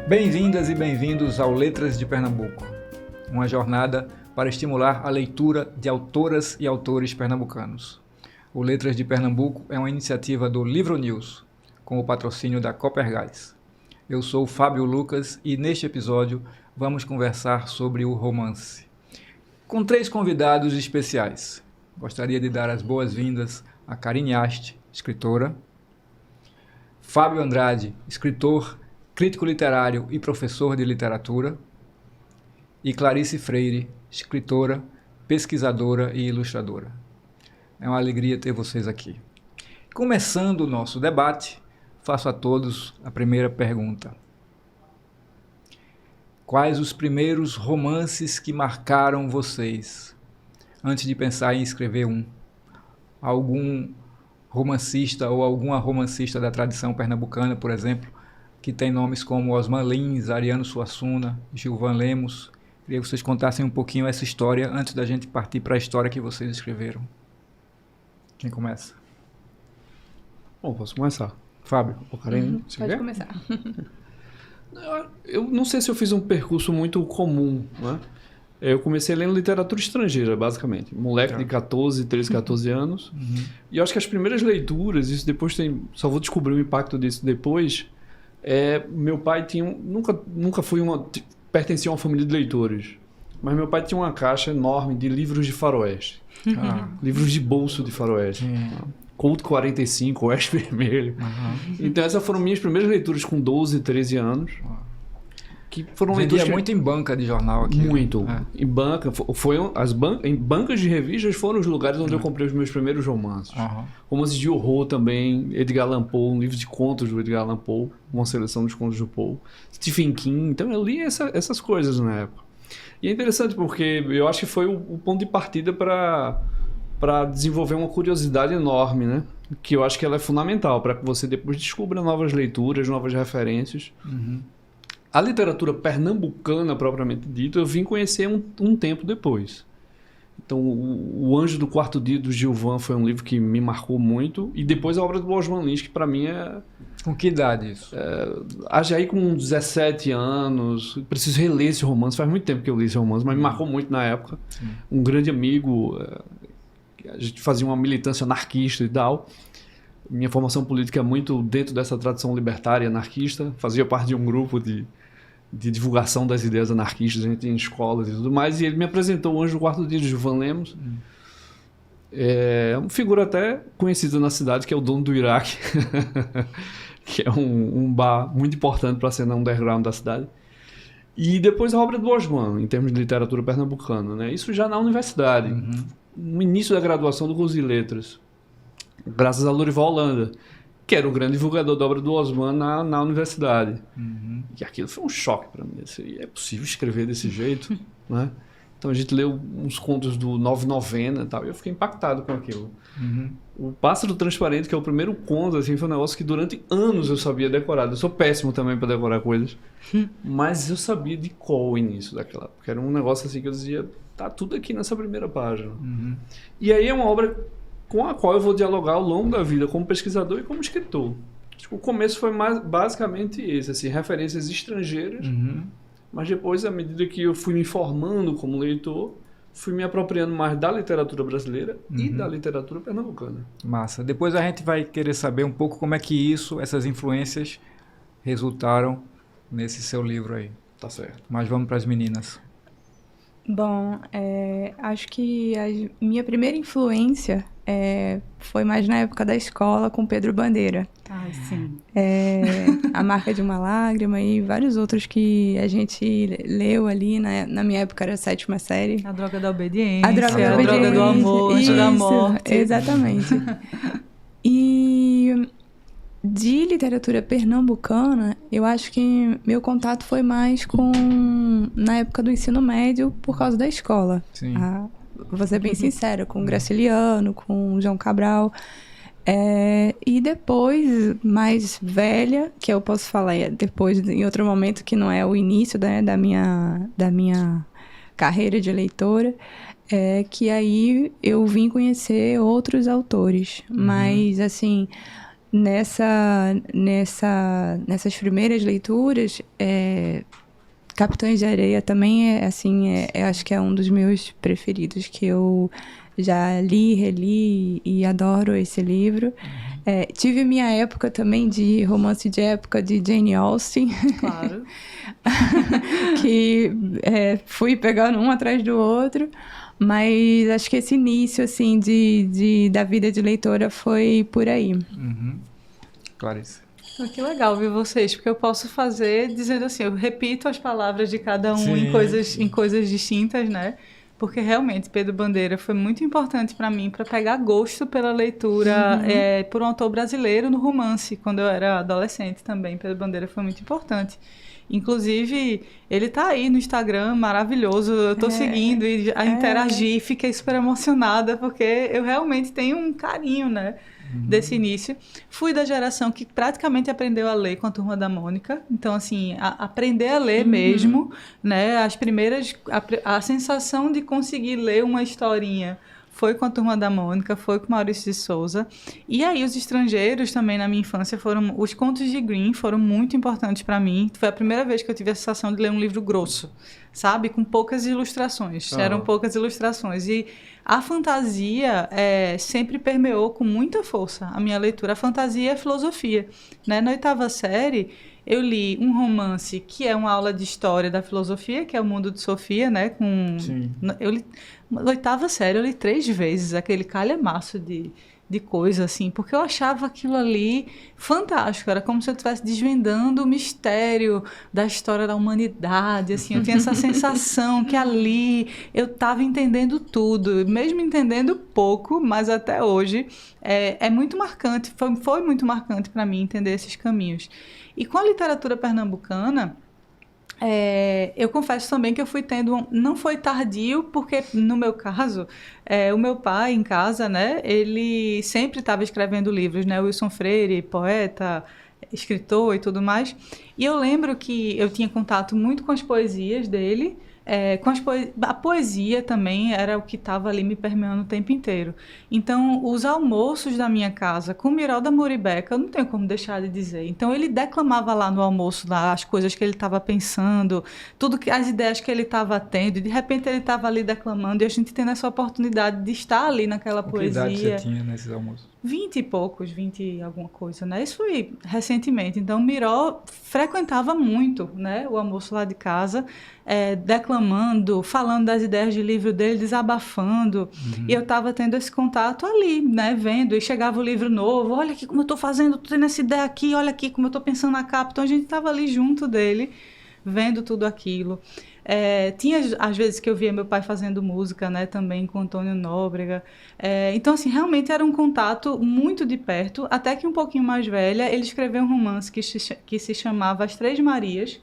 Bem-vindas e bem-vindos ao Letras de Pernambuco, uma jornada para estimular a leitura de autoras e autores pernambucanos. O Letras de Pernambuco é uma iniciativa do Livro News, com o patrocínio da Copergás. Eu sou Fábio Lucas e neste episódio vamos conversar sobre o romance. Com 3 convidados especiais. Gostaria de dar as boas-vindas a Karine Ast, escritora, Fábio Andrade, escritor, crítico literário e professor de literatura, e Clarice Freire, escritora, pesquisadora e ilustradora. É uma alegria ter vocês aqui. Começando o nosso debate, faço a todos a primeira pergunta. Quais os primeiros romances que marcaram vocês, antes de pensar em escrever um? Algum romancista ou alguma romancista da tradição pernambucana, por exemplo, que tem nomes como Osman Lins, Ariano Suassuna, Gilvan Lemos. Queria que vocês contassem um pouquinho essa história antes da gente partir para a história que vocês escreveram. Quem começa? Bom, posso começar. Fábio. Ou Karine, pode começar. Eu não sei se eu fiz um percurso muito comum, né? Eu comecei lendo literatura estrangeira, basicamente. Moleque de 13, 14 anos. E eu acho que as primeiras leituras, isso depois só vou descobrir o impacto disso depois. Meu pai tinha... Nunca fui pertencia a uma família de leitores. Mas meu pai tinha uma caixa enorme de livros de faroeste. Livros de bolso de faroeste. Colt 45, Oeste Vermelho. Então essas foram minhas primeiras leituras com 12, 13 anos. Que foram Vendia muito em banca de jornal aqui. Muito. Em banca. Em bancas de revistas foram os lugares onde eu comprei os meus primeiros romances. Romances de horror também. Edgar Allan Poe, um livro de contos do Edgar Allan Poe. Uma seleção dos contos do Poe. Stephen King. Então eu li essas coisas na época. E é interessante porque eu acho que foi o ponto de partida para desenvolver uma curiosidade enorme, né? Que eu acho que ela é fundamental para que você depois descubra novas leituras, novas referências. A literatura pernambucana, propriamente dita, eu vim conhecer um tempo depois. Então, O Anjo do Quarto Dia, do Gilvan, foi um livro que me marcou muito. E depois a obra do Osman Lins, que para mim é... Com que idade isso? Já com 17 anos. Preciso reler esse romance. Faz muito tempo que eu li esse romance, mas me marcou muito na época. Um grande amigo... A gente fazia uma militância anarquista e tal. Minha formação política é muito dentro dessa tradição libertária anarquista. Fazia parte de um grupo de divulgação das ideias anarquistas, a gente em escolas e tudo mais. E ele me apresentou O Anjo do Quarto Dia, de Gilvan Lemos. É uma figura até conhecida na cidade, que é o dono do Iraque. Que é um bar muito importante para a cena underground da cidade. E depois a obra do Osman, em termos de literatura pernambucana, né? Isso já na universidade. No início da graduação do curso de letras, graças a Lorival Holanda, que era o grande divulgador da obra do Osman na universidade. E aquilo foi um choque para mim. Assim, é possível escrever desse jeito? Né? Então a gente leu uns contos do Nove Novena e tal, e eu fiquei impactado com aquilo. O Pássaro Transparente, que é o primeiro conto, assim, foi um negócio que durante anos eu sabia decorar. Eu sou péssimo também para decorar coisas, mas eu sabia de qual o início daquela época. Era um negócio assim que eu dizia... Tá tudo aqui nessa primeira página. E aí é uma obra com a qual eu vou dialogar ao longo da vida como pesquisador e como escritor. O começo foi basicamente esse, assim, referências estrangeiras, mas depois, à medida que eu fui me formando como leitor, fui me apropriando mais da literatura brasileira e da literatura pernambucana. Massa. Depois a gente vai querer saber um pouco como é que essas influências resultaram nesse seu livro aí. Tá certo. Mas vamos para as meninas. Bom, acho que a minha primeira influência foi mais na época da escola com Pedro Bandeira. Ai, sim. A Marca de uma Lágrima e vários outros que a gente leu ali. Na minha época era a 7ª série. A Droga da Obediência. A Droga do Amor, Anjo da Morte. Exatamente. E de literatura pernambucana, eu acho que meu contato foi mais na época do ensino médio por causa da escola. Sim. Vou ser bem sincera, com Graciliano, com João Cabral. E depois, mais velha, que eu posso falar depois, em outro momento, que não é o início, né, da minha carreira de leitora, que aí eu vim conhecer outros autores. Mas, assim, nessas primeiras leituras, Capitães de Areia também acho que é um dos meus preferidos, que eu já li, reli e adoro esse livro. Tive minha época também de romance de época de Jane Austen. Claro. Que fui pegando um atrás do outro. Mas acho que esse início, assim, da vida de leitora foi por aí. Clarice. Que legal ver vocês, porque eu posso fazer dizendo assim, eu repito as palavras de cada um Sim, em coisas distintas, né? Porque realmente Pedro Bandeira foi muito importante para mim, para pegar gosto pela leitura por um autor brasileiro no romance, quando eu era adolescente também. Pedro Bandeira foi muito importante. Inclusive, ele tá aí no Instagram, maravilhoso, eu tô seguindo e a interagir, fiquei super emocionada, porque eu realmente tenho um carinho, né, desse início. Fui da geração que praticamente aprendeu a ler com a Turma da Mônica, então, assim, aprender a ler mesmo, né, as primeiras, a sensação de conseguir ler uma historinha foi com a Turma da Mônica, foi com Maurício de Souza. E aí os estrangeiros também na minha infância foram... Os contos de Grimm foram muito importantes para mim. Foi a primeira vez que eu tive a sensação de ler um livro grosso, sabe? Com poucas ilustrações. Eram poucas ilustrações. E a fantasia sempre permeou com muita força a minha leitura. A fantasia e a filosofia, né? Na 8ª série... Eu li um romance que é uma aula de história da filosofia, que é O Mundo de Sofia, né? Eu li, na 8ª série, eu li 3 vezes aquele calhamaço de coisa, assim, porque eu achava aquilo ali fantástico. Era como se eu estivesse desvendando o mistério da história da humanidade, assim. Eu tinha essa sensação que ali eu estava entendendo tudo, mesmo entendendo pouco, mas até hoje é muito marcante, foi muito marcante para mim entender esses caminhos. E com a literatura pernambucana, eu confesso também que eu fui tendo... Não foi tardio, porque no meu caso, o meu pai em casa, né, ele sempre estava escrevendo livros, né, Wilson Freire, poeta, escritor e tudo mais. E eu lembro que eu tinha contato muito com as poesias dele, a poesia também era o que estava ali me permeando o tempo inteiro. Então, os almoços da minha casa com Miralda Muribeca, eu não tenho como deixar de dizer. Então, ele declamava lá no almoço lá, as coisas que ele estava pensando, as ideias que ele estava tendo, e de repente ele estava ali declamando, e a gente tendo essa oportunidade de estar ali naquela poesia. Que idade você tinha nesses almoços? 20 e poucos, 20 e alguma coisa, né? Isso foi recentemente. Então, Miró frequentava muito, né, o almoço lá de casa, declamando, falando das ideias de livro dele, desabafando. E eu estava tendo esse contato ali, né, vendo. E chegava o livro novo, olha aqui como eu estou fazendo, estou tendo essa ideia aqui, olha aqui como eu estou pensando na capa. Então, a gente estava ali junto dele, vendo tudo aquilo. Tinha, às vezes, que eu via meu pai fazendo música, né, também com Antônio Nóbrega. Então, assim, realmente era um contato muito de perto, até que um pouquinho mais velha, ele escreveu um romance que se chamava As Três Marias,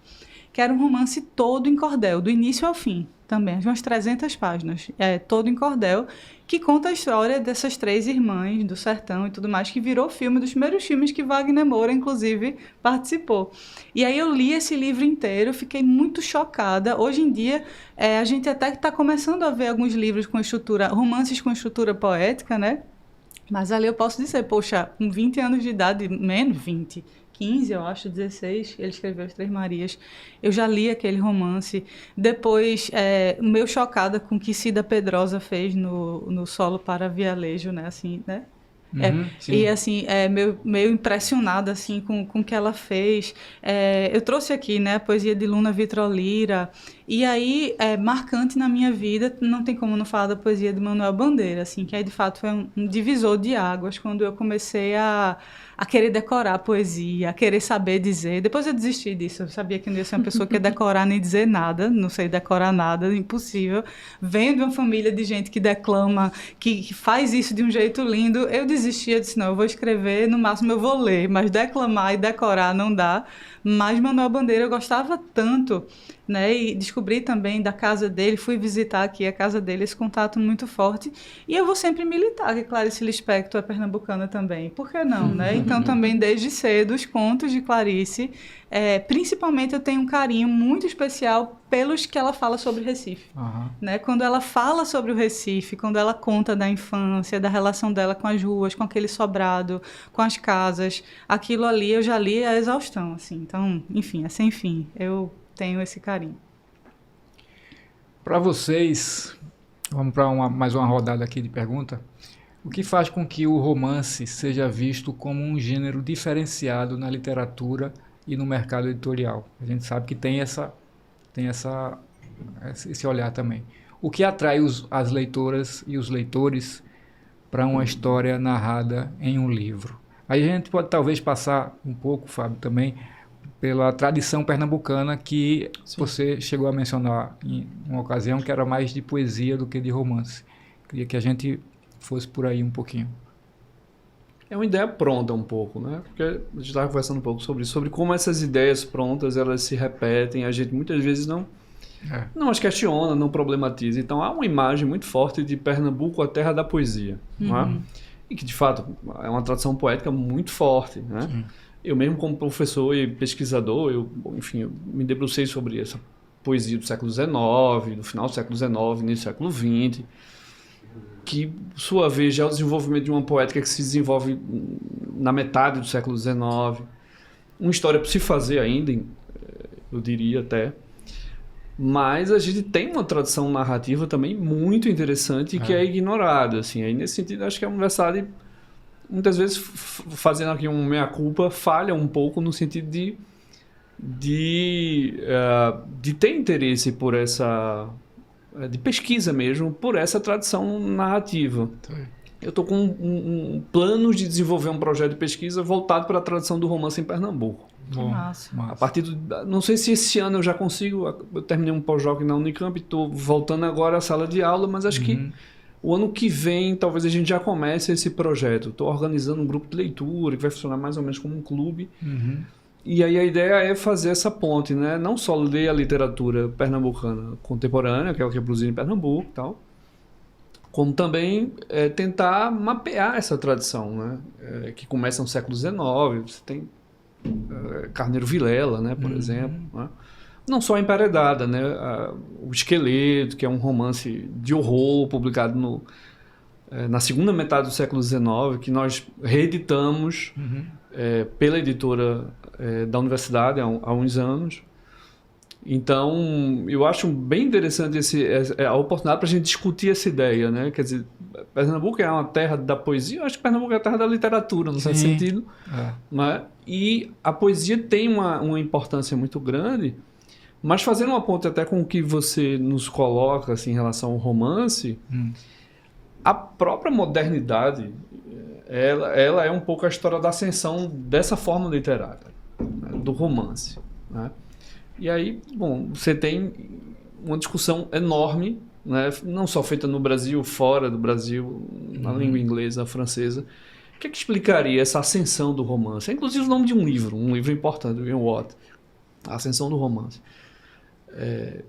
que era um romance todo em cordel, do início ao fim, também, de umas 300 páginas, todo em cordel, que conta a história dessas 3 irmãs do sertão e tudo mais, que virou filme, dos primeiros filmes que Wagner Moura, inclusive, participou. E aí eu li esse livro inteiro, fiquei muito chocada. Hoje em dia, a gente até está começando a ver alguns livros com estrutura, romances com estrutura poética, né? Mas ali eu posso dizer, poxa, com 20 anos de idade, menos 20, 15, eu acho, 16, ele escreveu As Três Marias. Eu já li aquele romance. Depois, meio chocada com o que Cida Pedrosa fez no Solo para Vialejo, né? Assim, né? E assim, meio impressionada assim, com o que ela fez. Eu trouxe aqui, né, a poesia de Luna Vitrolira. E aí, marcante na minha vida, não tem como não falar da poesia de Manuel Bandeira, assim, que aí de fato foi um divisor de águas quando eu comecei a querer decorar a poesia, a querer saber dizer. Depois eu desisti disso, eu sabia que não ia ser uma pessoa que ia decorar nem dizer nada, não sei decorar nada, impossível. Vendo uma família de gente que declama, que faz isso de um jeito lindo, eu desisti, eu disse, não, eu vou escrever, no máximo eu vou ler, mas declamar e decorar não dá. Mas Manuel Bandeira eu gostava tanto né? E descobri também da casa dele, fui visitar aqui a casa dele, esse contato muito forte. E eu vou sempre militar que Clarice Lispector é pernambucana também. Por que não, né? Então, também, desde cedo, os contos de Clarice, principalmente eu tenho um carinho muito especial pelos que ela fala sobre Recife. Né? Quando ela fala sobre o Recife, quando ela conta da infância, da relação dela com as ruas, com aquele sobrado, com as casas, aquilo ali eu já li a exaustão, assim. Então, enfim, é sem fim. Eu tenho esse carinho. Para vocês, vamos para mais uma rodada aqui de pergunta. O que faz com que o romance seja visto como um gênero diferenciado na literatura e no mercado editorial? A gente sabe que tem esse olhar também. O que atrai as leitoras e os leitores para uma história narrada em um livro? Aí a gente pode talvez passar um pouco, Fábio, também pela tradição pernambucana que você chegou a mencionar em uma ocasião, que era mais de poesia do que de romance. Queria que a gente fosse por aí um pouquinho. É uma ideia pronta um pouco, né? Porque a gente estava conversando um pouco sobre como essas ideias prontas, elas se repetem, a gente muitas vezes não as questiona, não problematiza. Então há uma imagem muito forte de Pernambuco, a terra da poesia, não é? E que de fato é uma tradição poética muito forte, né? Sim. Eu mesmo como professor e pesquisador, eu me debrucei sobre essa poesia do século XIX, do final do século XIX, início do século XX, que, por sua vez, já é o desenvolvimento de uma poética que se desenvolve na metade do século XIX. Uma história para se fazer ainda, eu diria até. Mas a gente tem uma tradição narrativa também muito interessante que é ignorada. Assim. Aí, nesse sentido, acho que a universidade, muitas vezes, fazendo aqui um meia-culpa, falha um pouco no sentido de ter interesse por essa... de pesquisa mesmo, por essa tradição narrativa. Eu estou com um plano de desenvolver um projeto de pesquisa voltado para a tradição do romance em Pernambuco. Massa. A partir não sei se esse ano eu já consigo, eu terminei um pós-doc na Unicamp, estou voltando agora à sala de aula, mas acho que o ano que vem talvez a gente já comece esse projeto. Estou organizando um grupo de leitura que vai funcionar mais ou menos como um clube. E aí a ideia é fazer essa ponte, né? Não só ler a literatura pernambucana contemporânea, que é o que é produzido em Pernambuco e tal, como também tentar mapear essa tradição, né? Que começa no século XIX. Você tem Carneiro Vilela, né? Por exemplo. Né? Não só a Emparedada, né? O Esqueleto, que é um romance de horror publicado na segunda metade do século XIX, que nós reeditamos pela editora da universidade há uns anos. Então, eu acho bem interessante a oportunidade para a gente discutir essa ideia, né? Quer dizer, Pernambuco é uma terra da poesia, eu acho que Pernambuco é a terra da literatura, no certo sentido. Né? E a poesia tem uma importância muito grande, mas fazendo uma ponte até com o que você nos coloca assim, em relação ao romance, a própria modernidade, ela é um pouco a história da ascensão dessa forma literária, né? Do romance, né? E aí, bom, você tem uma discussão enorme, né? Não só feita no Brasil, fora do Brasil, na língua inglesa, francesa. O que explicaria essa ascensão do romance? É inclusive o nome de um livro importante, Ian Watt, A Ascensão do Romance.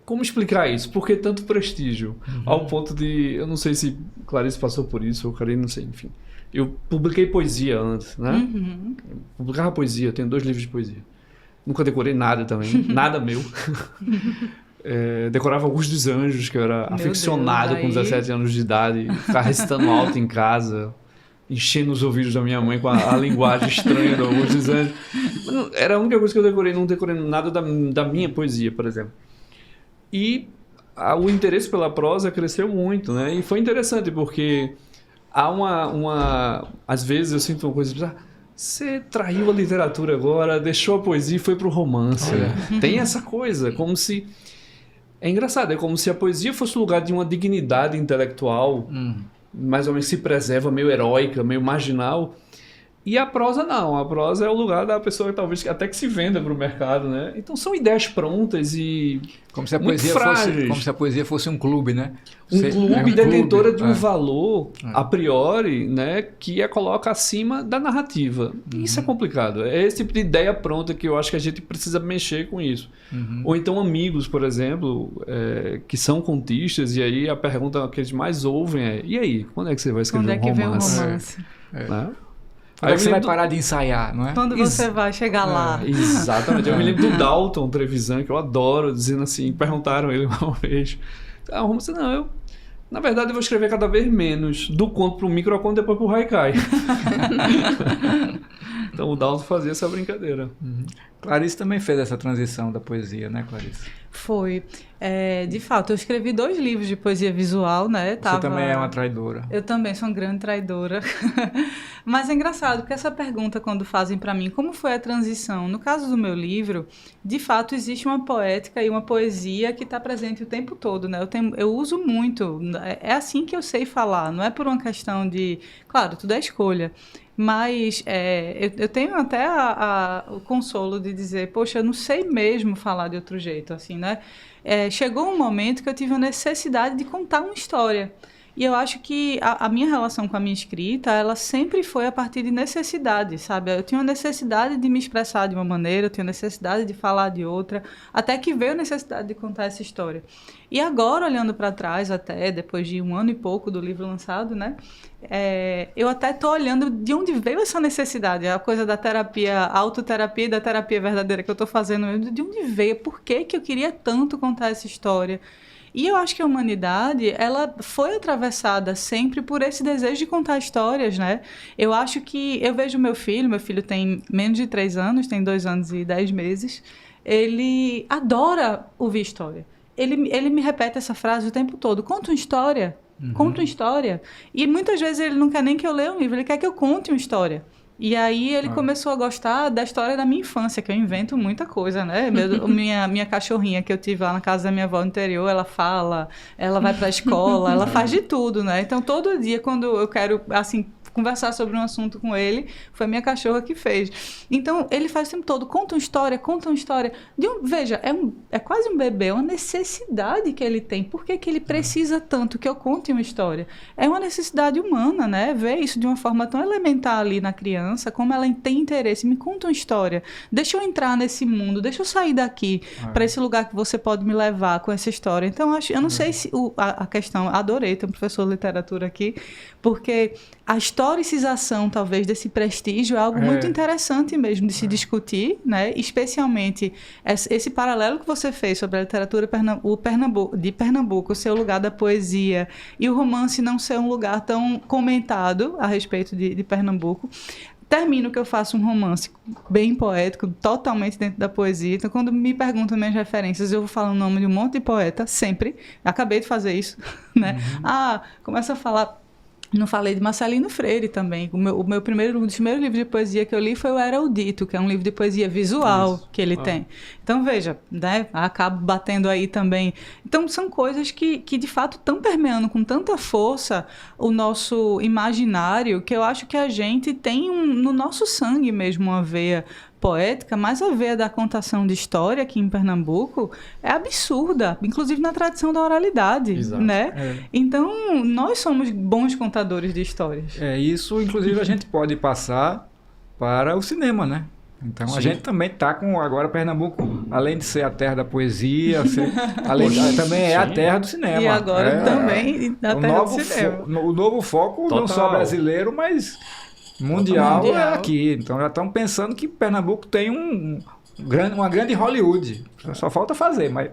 Como explicar isso? Por que tanto prestígio? Ao ponto de... Eu não sei se Clarice passou por isso, ou Karine, não sei, enfim. Eu publiquei poesia antes, né? Publicava poesia, tenho 2 livros de poesia. Nunca decorei nada também, nada meu. Decorava Augusto dos Anjos, que eu era aficionado com 17 anos de idade, ficava recitando alto em casa, enchendo os ouvidos da minha mãe com a linguagem estranha do Augusto dos Anjos. Mas era a única coisa que eu decorei, não decorei nada da minha poesia, por exemplo. E o interesse pela prosa cresceu muito, né? E foi interessante, porque há às vezes eu sinto uma coisa... Você traiu a literatura agora, deixou a poesia e foi pro romance. Tem essa coisa, como se... É engraçado, é como se a poesia fosse o lugar de uma dignidade intelectual, mais ou menos se preserva, meio heróica, meio marginal, E a prosa não, a prosa é o lugar da pessoa talvez até que se venda para o mercado, né? Então são ideias prontas e Como se a muito poesia frágeis. como se a poesia fosse um clube, né? Um clube detentora de um é. valor a priori, né, que a coloca acima da narrativa. Isso é complicado. É esse tipo de ideia pronta que eu acho que a gente precisa mexer com isso. Ou então amigos, por exemplo, que são contistas, e aí a pergunta que eles mais ouvem é: e aí, quando é que você vai escrever Quando é que um vem o romance? romance? Né? Quando é que você vai lembro parar de ensaiar, não é? Quando você vai chegar lá? Exatamente. Eu me lembro do Dalton Trevisan, que eu adoro, dizendo assim, perguntaram ele uma vez, romance, não, na verdade eu vou escrever cada vez menos, do conto pro microconto, depois pro haikai. Então o Dalton fazia essa brincadeira. Clarice também fez essa transição da poesia, né, Clarice? Foi. De fato, eu escrevi 2 livros de poesia visual, né? Você também é uma traidora. Eu também sou uma grande traidora. Mas é engraçado, porque essa pergunta, quando fazem para mim, como foi a transição? No caso do meu livro, de fato, existe uma poética e uma poesia que está presente o tempo todo, né? Eu uso muito. É assim que eu sei falar, não é por uma questão de... Claro, tudo é escolha. Mas eu tenho até o consolo de dizer, poxa, eu não sei mesmo falar de outro jeito, assim, né? Chegou um momento que eu tive a necessidade de contar uma história. E eu acho que a minha relação com a minha escrita, ela sempre foi a partir de necessidade, sabe? Eu tinha uma necessidade de me expressar de uma maneira, eu tinha necessidade de falar de outra, até que veio a necessidade de contar essa história. E agora, olhando para trás, até depois de 1 ano e pouco do livro lançado, né? Eu até estou olhando de onde veio essa necessidade, a coisa da terapia, a autoterapia e da terapia verdadeira que eu estou fazendo, de onde veio, por que eu queria tanto contar essa história. E eu acho que a humanidade, ela foi atravessada sempre por esse desejo de contar histórias, né? Eu acho que... Eu vejo meu filho tem menos de 3 anos, tem 2 anos e 10 meses. Ele adora ouvir história. Ele me repete essa frase o tempo todo. Conta uma história. Conta uma história. E muitas vezes ele não quer nem que eu leia um livro, ele quer que eu conte uma história. E aí ele começou a gostar da história da minha infância, que eu invento muita coisa, né? Minha cachorrinha que eu tive lá na casa da minha avó no interior, ela fala, ela vai pra escola, ela faz de tudo, né? Então todo dia quando eu quero, assim, conversar sobre um assunto com ele, foi a minha cachorra que fez. Então, ele faz o tempo todo, conta uma história. Veja, é quase um bebê, é uma necessidade que ele tem. Por que ele precisa tanto que eu conte uma história? É uma necessidade humana, né? Ver isso de uma forma tão elementar ali na criança, como ela tem interesse. Me conta uma história. Deixa eu entrar nesse mundo, deixa eu sair daqui para esse lugar que você pode me levar com essa história. Então, eu não sei se a questão... Adorei ter um professor de literatura aqui, porque a historicização, talvez, desse prestígio é algo muito interessante mesmo de se discutir, né? Especialmente esse paralelo que você fez sobre a literatura de Pernambuco, ser o lugar da poesia, e o romance não ser um lugar tão comentado a respeito de Pernambuco. Termino que eu faço um romance bem poético, totalmente dentro da poesia. Então, quando me perguntam minhas referências, eu vou falando o nome de um monte de poeta, sempre. Acabei de fazer isso, né? Começo a falar... Não falei de Marcelino Freire também. Um dos primeiros livros de poesia que eu li foi o Erudito, que é um livro de poesia visual que ele tem. Então, veja, né? Acabo batendo aí também. Então, são coisas que de fato estão permeando com tanta força o nosso imaginário, que eu acho que a gente tem no nosso sangue mesmo uma veia poética, mas a veia da contação de história aqui em Pernambuco é absurda, inclusive na tradição da oralidade, né? Então, nós somos bons contadores de histórias. Isso, inclusive, a gente pode passar para o cinema, né? Então, a gente também está com agora Pernambuco, além de ser a terra da poesia, também é a terra do cinema. E agora também a terra do cinema. O novo foco não só brasileiro, mas... Mundial é aqui. Então já estão pensando que Pernambuco tem uma grande Hollywood. Só falta fazer, mas...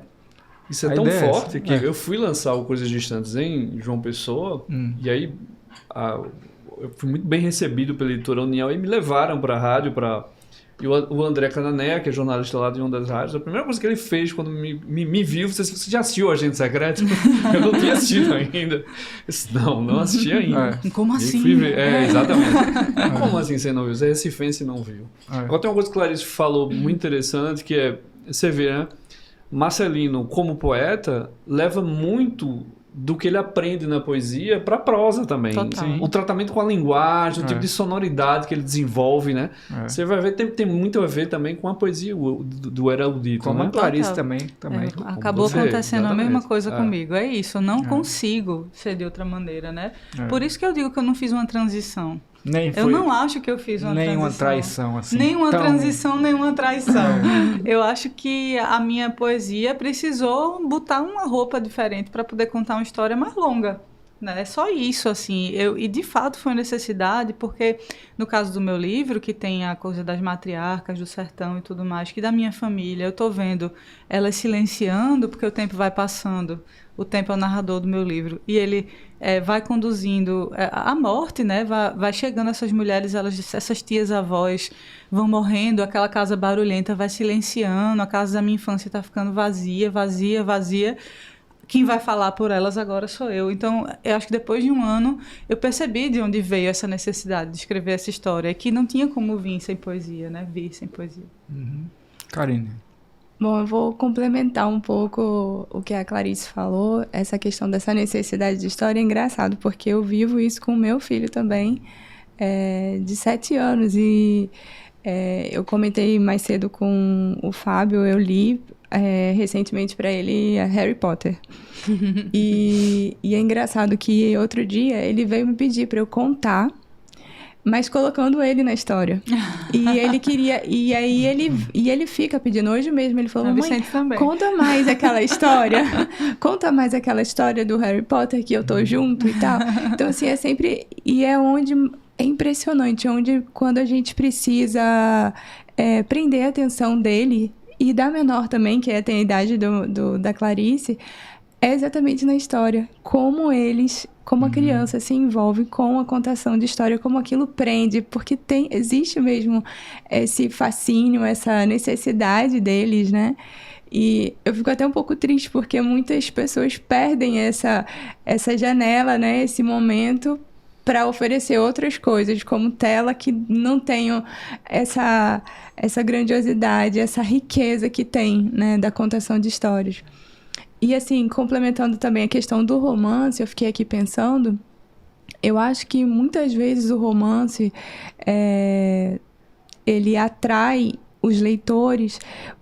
Isso é tão forte que eu fui lançar o Coisas Distantes em João Pessoa, e aí eu fui muito bem recebido pela editora União e me levaram para a rádio, E o André Canané, que é jornalista lá de uma das rádios, a primeira coisa que ele fez quando me viu, você já assistiu o Agente Secreto? Eu não tinha assistido ainda. Eu disse, não assisti ainda. Como assim? Fui ver. Exatamente. Como assim você não viu? Você é recifense e não viu. Agora tem uma coisa que a Clarice falou muito interessante, que é, você vê, né? Marcelino, como poeta, leva muito do que ele aprende na poesia para prosa também. Total. O tratamento com a linguagem, o tipo de sonoridade que ele desenvolve, né? Você vai ver, tem muito a ver também com a poesia do erudito, Como né? a Clarice Total. também. Acabou você, acontecendo a mesma exatamente. coisa comigo. É isso, eu não consigo ser de outra maneira, né? Por isso que eu digo que eu não fiz uma transição. Nem Eu foi não acho que eu fiz uma nenhuma transição. traição, assim. Nenhuma tão- transição, nenhuma traição. Eu acho que a minha poesia precisou botar uma roupa diferente para poder contar uma história mais longa. Né? É só isso, assim. E de fato foi necessidade, porque no caso do meu livro, que tem a coisa das matriarcas do sertão e tudo mais, que da minha família, eu estou vendo elas silenciando, porque o tempo vai passando. O tempo é o narrador do meu livro. E ele vai conduzindo a morte, né? Vai chegando essas mulheres, essas tias-avós vão morrendo, aquela casa barulhenta vai silenciando, a casa da minha infância está ficando vazia, vazia, vazia. Quem vai falar por elas agora sou eu. Então, eu acho que depois de um ano, eu percebi de onde veio essa necessidade de escrever essa história, que não tinha como vir sem poesia, né? Vir sem poesia. Karine. Bom, eu vou complementar um pouco o que a Clarice falou. Essa questão dessa necessidade de história é engraçado, porque eu vivo isso com o meu filho também, de 7 anos. E eu comentei mais cedo com o Fábio, eu li recentemente para ele Harry Potter. E é engraçado que outro dia ele veio me pedir para eu contar, mas colocando ele na história. E ele queria... E aí ele fica pedindo. Hoje mesmo ele falou, A mãe, Vicente também. conta mais aquela história. Conta mais aquela história do Harry Potter que eu tô junto e tal. Então, assim, é sempre... E é onde... É impressionante, onde quando a gente precisa prender a atenção dele, e da menor também, que tem a idade da Clarice, é exatamente na história. Como a criança se envolve com a contação de história, como aquilo prende, porque existe mesmo esse fascínio, essa necessidade deles, né? E eu fico até um pouco triste, porque muitas pessoas perdem essa janela, né? Esse momento para oferecer outras coisas, como tela, que não tenham essa grandiosidade, essa riqueza que tem, né? Da contação de histórias. E, assim, complementando também a questão do romance, eu fiquei aqui pensando, eu acho que muitas vezes o romance, ele atrai os leitores,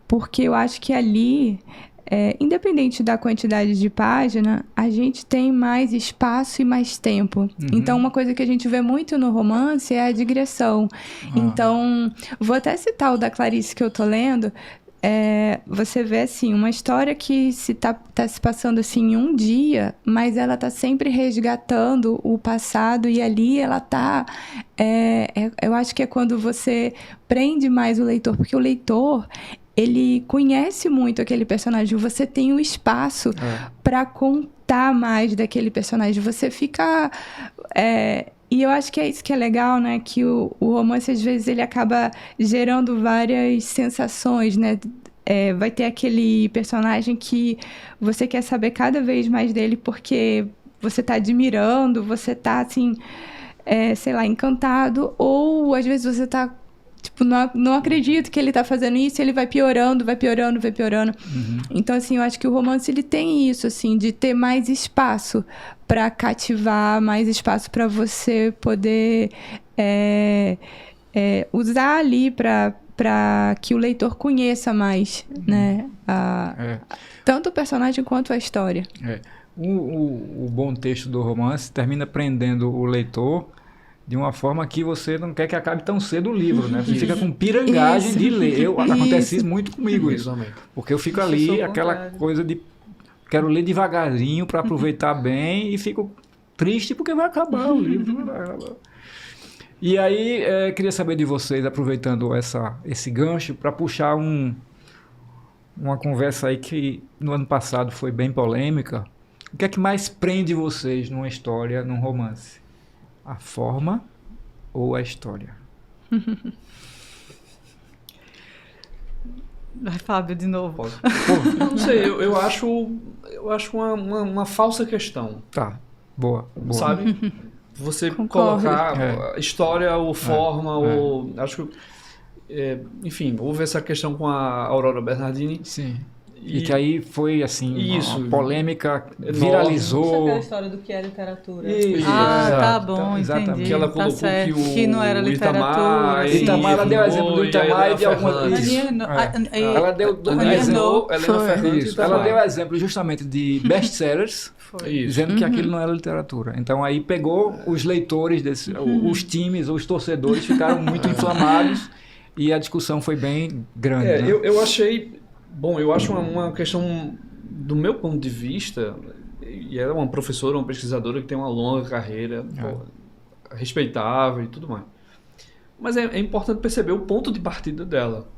porque eu acho que ali, independente da quantidade de página, a gente tem mais espaço e mais tempo. Então, uma coisa que a gente vê muito no romance é a digressão. Então, vou até citar o da Clarice que eu tô lendo. Você vê assim, uma história que tá se passando assim em um dia, mas ela tá sempre resgatando o passado, e ali ela tá... eu acho que é quando você prende mais o leitor, porque o leitor, ele conhece muito aquele personagem, você tem o espaço para contar mais daquele personagem, você fica... E eu acho que é isso que é legal, né? Que o romance, às vezes, ele acaba gerando várias sensações, né? Vai ter aquele personagem que você quer saber cada vez mais dele, porque você tá admirando, você tá, assim, sei lá, encantado, ou às vezes você tá, tipo, não acredito que ele tá fazendo isso, e ele vai piorando, vai piorando, vai piorando. Então, assim, eu acho que o romance, ele tem isso, assim, de ter mais espaço para cativar, mais espaço para você poder usar ali para que o leitor conheça mais, né? Tanto o personagem quanto a história. O bom texto do romance termina prendendo o leitor de uma forma que você não quer que acabe tão cedo o livro, né? Você fica com pirangagem de ler. Acontece isso muito comigo, isso. Porque eu fico ali, aquela coisa de... Quero ler devagarinho para aproveitar bem, e fico triste porque vai acabar o livro. E aí, queria saber de vocês, aproveitando esse gancho, para puxar uma conversa aí que no ano passado foi bem polêmica. O que é que mais prende vocês numa história, num romance? A forma ou a história? Vai, Fábio, de novo. Não sei, eu acho uma falsa questão. Tá, boa. Sabe? Você Concordo. colocar história ou forma, ou... Acho que... enfim, houve essa questão com a Aurora Bernardini. Sim. E que aí foi, assim, Isso. uma polêmica, Enorme. Isso é viralizou. aquela história do que é literatura. Isso, tá exato. bom, Exatamente. entendi. Que ela tá colocou certo. que não era o literatura. Itamar, sim. Itamar, ela deu exemplo do Itamar e de algumas... Isso. Ela deu Helena exemplo... Ferrante Isso. e Ela Itamar. deu exemplo justamente de best-sellers, Foi. Isso. dizendo que aquilo não era literatura. Então aí pegou os leitores, os times, os torcedores ficaram muito inflamados e a discussão foi bem grande. É, né? eu achei... Bom, eu acho uma questão, do meu ponto de vista, e ela é uma professora, uma pesquisadora que tem uma longa carreira, respeitável e tudo mais. Mas é importante perceber o ponto de partida dela.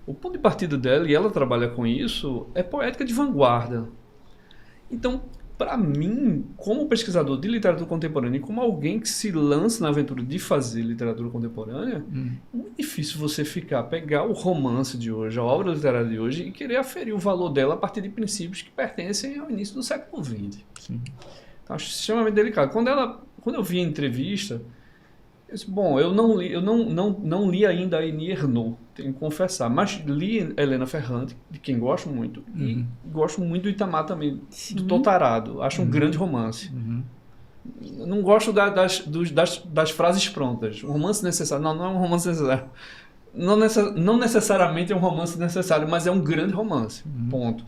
O ponto de partida dela, e ela trabalha com isso, é poética de vanguarda. Então, para mim, como pesquisador de literatura contemporânea e como alguém que se lança na aventura de fazer literatura contemporânea, é muito difícil você pegar o romance de hoje, a obra literária de hoje, e querer aferir o valor dela a partir de princípios que pertencem ao início do século XX. Sim. Então, acho extremamente delicado. Quando eu vi a entrevista, eu disse, bom, eu não li ainda a Annie Ernaux, tenho que confessar, mas li Helena Ferrante, de quem gosto muito, e gosto muito do Itamar também, do Totarado. Acho um grande romance. Eu não gosto das frases prontas. Um romance necessário. Não é um romance necessário. Não necessariamente é um romance necessário, mas é um grande romance. Ponto.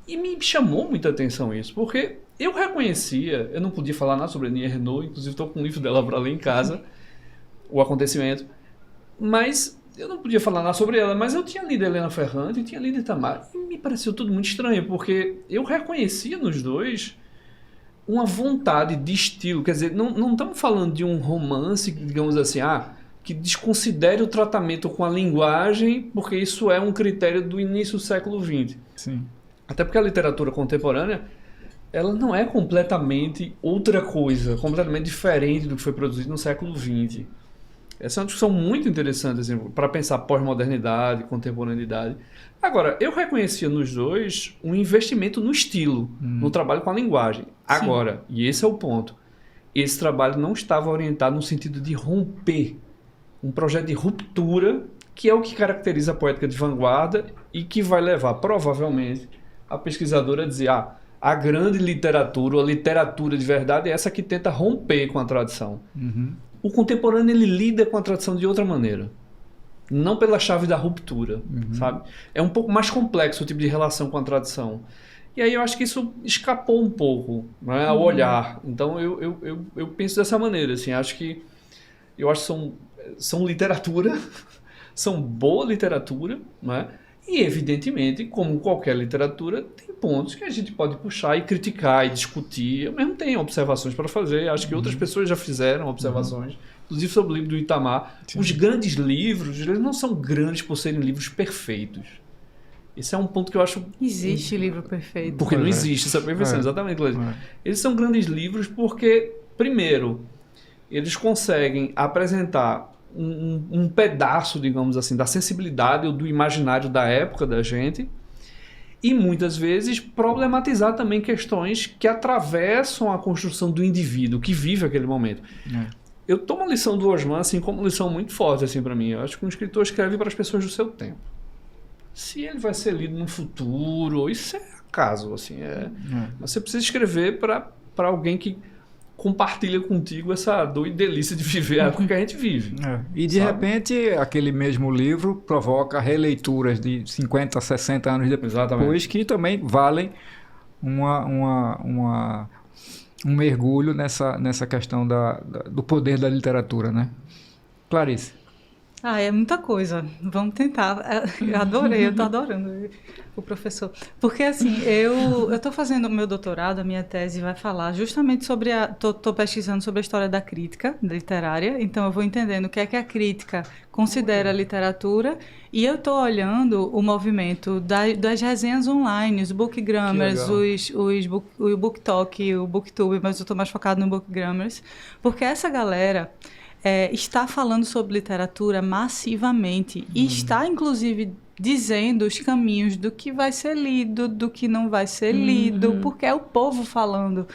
E me chamou muita atenção isso, porque eu reconhecia, eu não podia falar nada sobre a Annie Ernaux, inclusive estou com um livro dela para ler em casa, O Acontecimento, mas eu não podia falar nada sobre ela, mas eu tinha lido Helena Ferrante e tinha lido Itamar, e me pareceu tudo muito estranho, porque eu reconhecia nos dois uma vontade de estilo, quer dizer, não estamos falando de um romance, digamos assim, que desconsidere o tratamento com a linguagem, porque isso é um critério do início do século XX. Sim. Até porque a literatura contemporânea, ela não é completamente outra coisa, completamente diferente do que foi produzido no século XX. Essa é uma discussão muito interessante assim, para pensar pós-modernidade, contemporaneidade. Agora, eu reconhecia nos dois um investimento no estilo, no trabalho com a linguagem. Agora, e esse é o ponto, esse trabalho não estava orientado no sentido de romper, um projeto de ruptura, que é o que caracteriza a poética de vanguarda e que vai levar, provavelmente, a pesquisadora a dizer, a grande literatura, ou a literatura de verdade é essa que tenta romper com a tradição. O contemporâneo, ele lida com a tradição de outra maneira. Não pela chave da ruptura, sabe? É um pouco mais complexo o tipo de relação com a tradição. E aí eu acho que isso escapou um pouco, né, ao olhar. Então eu penso dessa maneira, assim, acho que são literatura, são boa literatura, né? E, evidentemente, como qualquer literatura, tem pontos que a gente pode puxar e criticar e discutir. Eu mesmo tenho observações para fazer. Acho que outras pessoas já fizeram observações, inclusive sobre o livro do Itamar. Sim. Os grandes livros, eles não são grandes por serem livros perfeitos. Esse é um ponto que eu acho... Existe livro perfeito. Porque não existe essa perfeição, exatamente, Cláudia. Eles são grandes livros porque, primeiro, eles conseguem apresentar um pedaço, digamos assim, da sensibilidade ou do imaginário da época da gente e muitas vezes problematizar também questões que atravessam a construção do indivíduo que vive aquele momento. Eu tomo a lição do Osman assim como lição muito forte assim para mim. Eu acho que um escritor escreve para as pessoas do seu tempo. Se ele vai ser lido no futuro, isso é acaso, assim, mas você precisa escrever para alguém que compartilha contigo essa dor e delícia de viver a época que a gente vive. E de repente, aquele mesmo livro provoca releituras de 50, 60 anos depois, que também valem um mergulho nessa questão do poder da literatura, né? Clarice. É muita coisa. Vamos tentar. Eu adorei, eu tô adorando o professor. Porque, assim, eu tô fazendo o meu doutorado, a minha tese vai falar justamente sobre tô pesquisando sobre a história da crítica literária, então eu vou entendendo o que é que a crítica considera a literatura, e eu tô olhando o movimento das resenhas online, os bookgrammers, o BookTok, o BookTube, mas eu tô mais focado no bookgrammers, porque essa galera... está falando sobre literatura massivamente e está, inclusive, dizendo os caminhos do que vai ser lido, do que não vai ser lido, porque é o povo falando.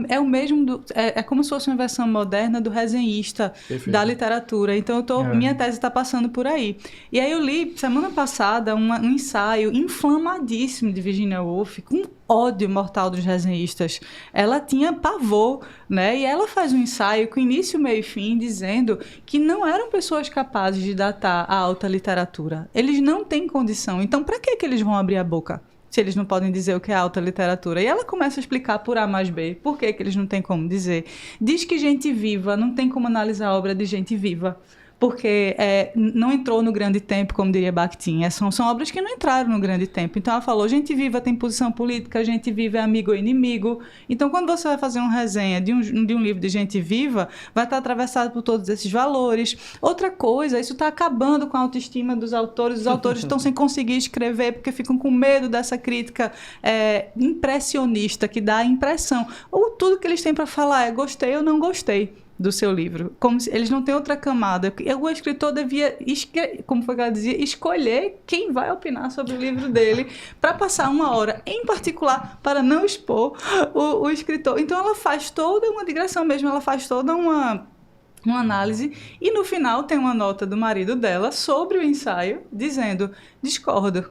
É o mesmo, é como se fosse uma versão moderna do resenhista da literatura. Então, minha tese está passando por aí. E aí eu li, semana passada, um ensaio inflamadíssimo de Virginia Woolf, com ódio mortal dos resenhistas. Ela tinha pavor, né? E ela faz um ensaio com início, meio e fim, dizendo que não eram pessoas capazes de datar a alta literatura. Eles não têm condição. Então, para que eles vão abrir a boca, se eles não podem dizer o que é alta literatura? E ela começa a explicar por A mais B por que eles não têm como dizer. Diz que gente viva não tem como analisar a obra de gente viva, porque não entrou no grande tempo, como diria Bakhtin. São obras que não entraram no grande tempo. Então, ela falou, gente viva tem posição política, gente viva é amigo ou inimigo. Então, quando você vai fazer uma resenha de um livro de gente viva, vai estar atravessado por todos esses valores. Outra coisa, isso está acabando com a autoestima dos autores. Os autores estão sem conseguir escrever porque ficam com medo dessa crítica impressionista, que dá a impressão. Ou tudo que eles têm para falar é gostei ou não gostei do seu livro, como se eles não têm outra camada. O escritor devia, como foi que ela dizia, escolher quem vai opinar sobre o livro dele para passar uma hora, em particular, para não expor o escritor. Então ela faz toda uma digressão mesmo, ela faz toda uma análise, e no final tem uma nota do marido dela sobre o ensaio, dizendo, discordo.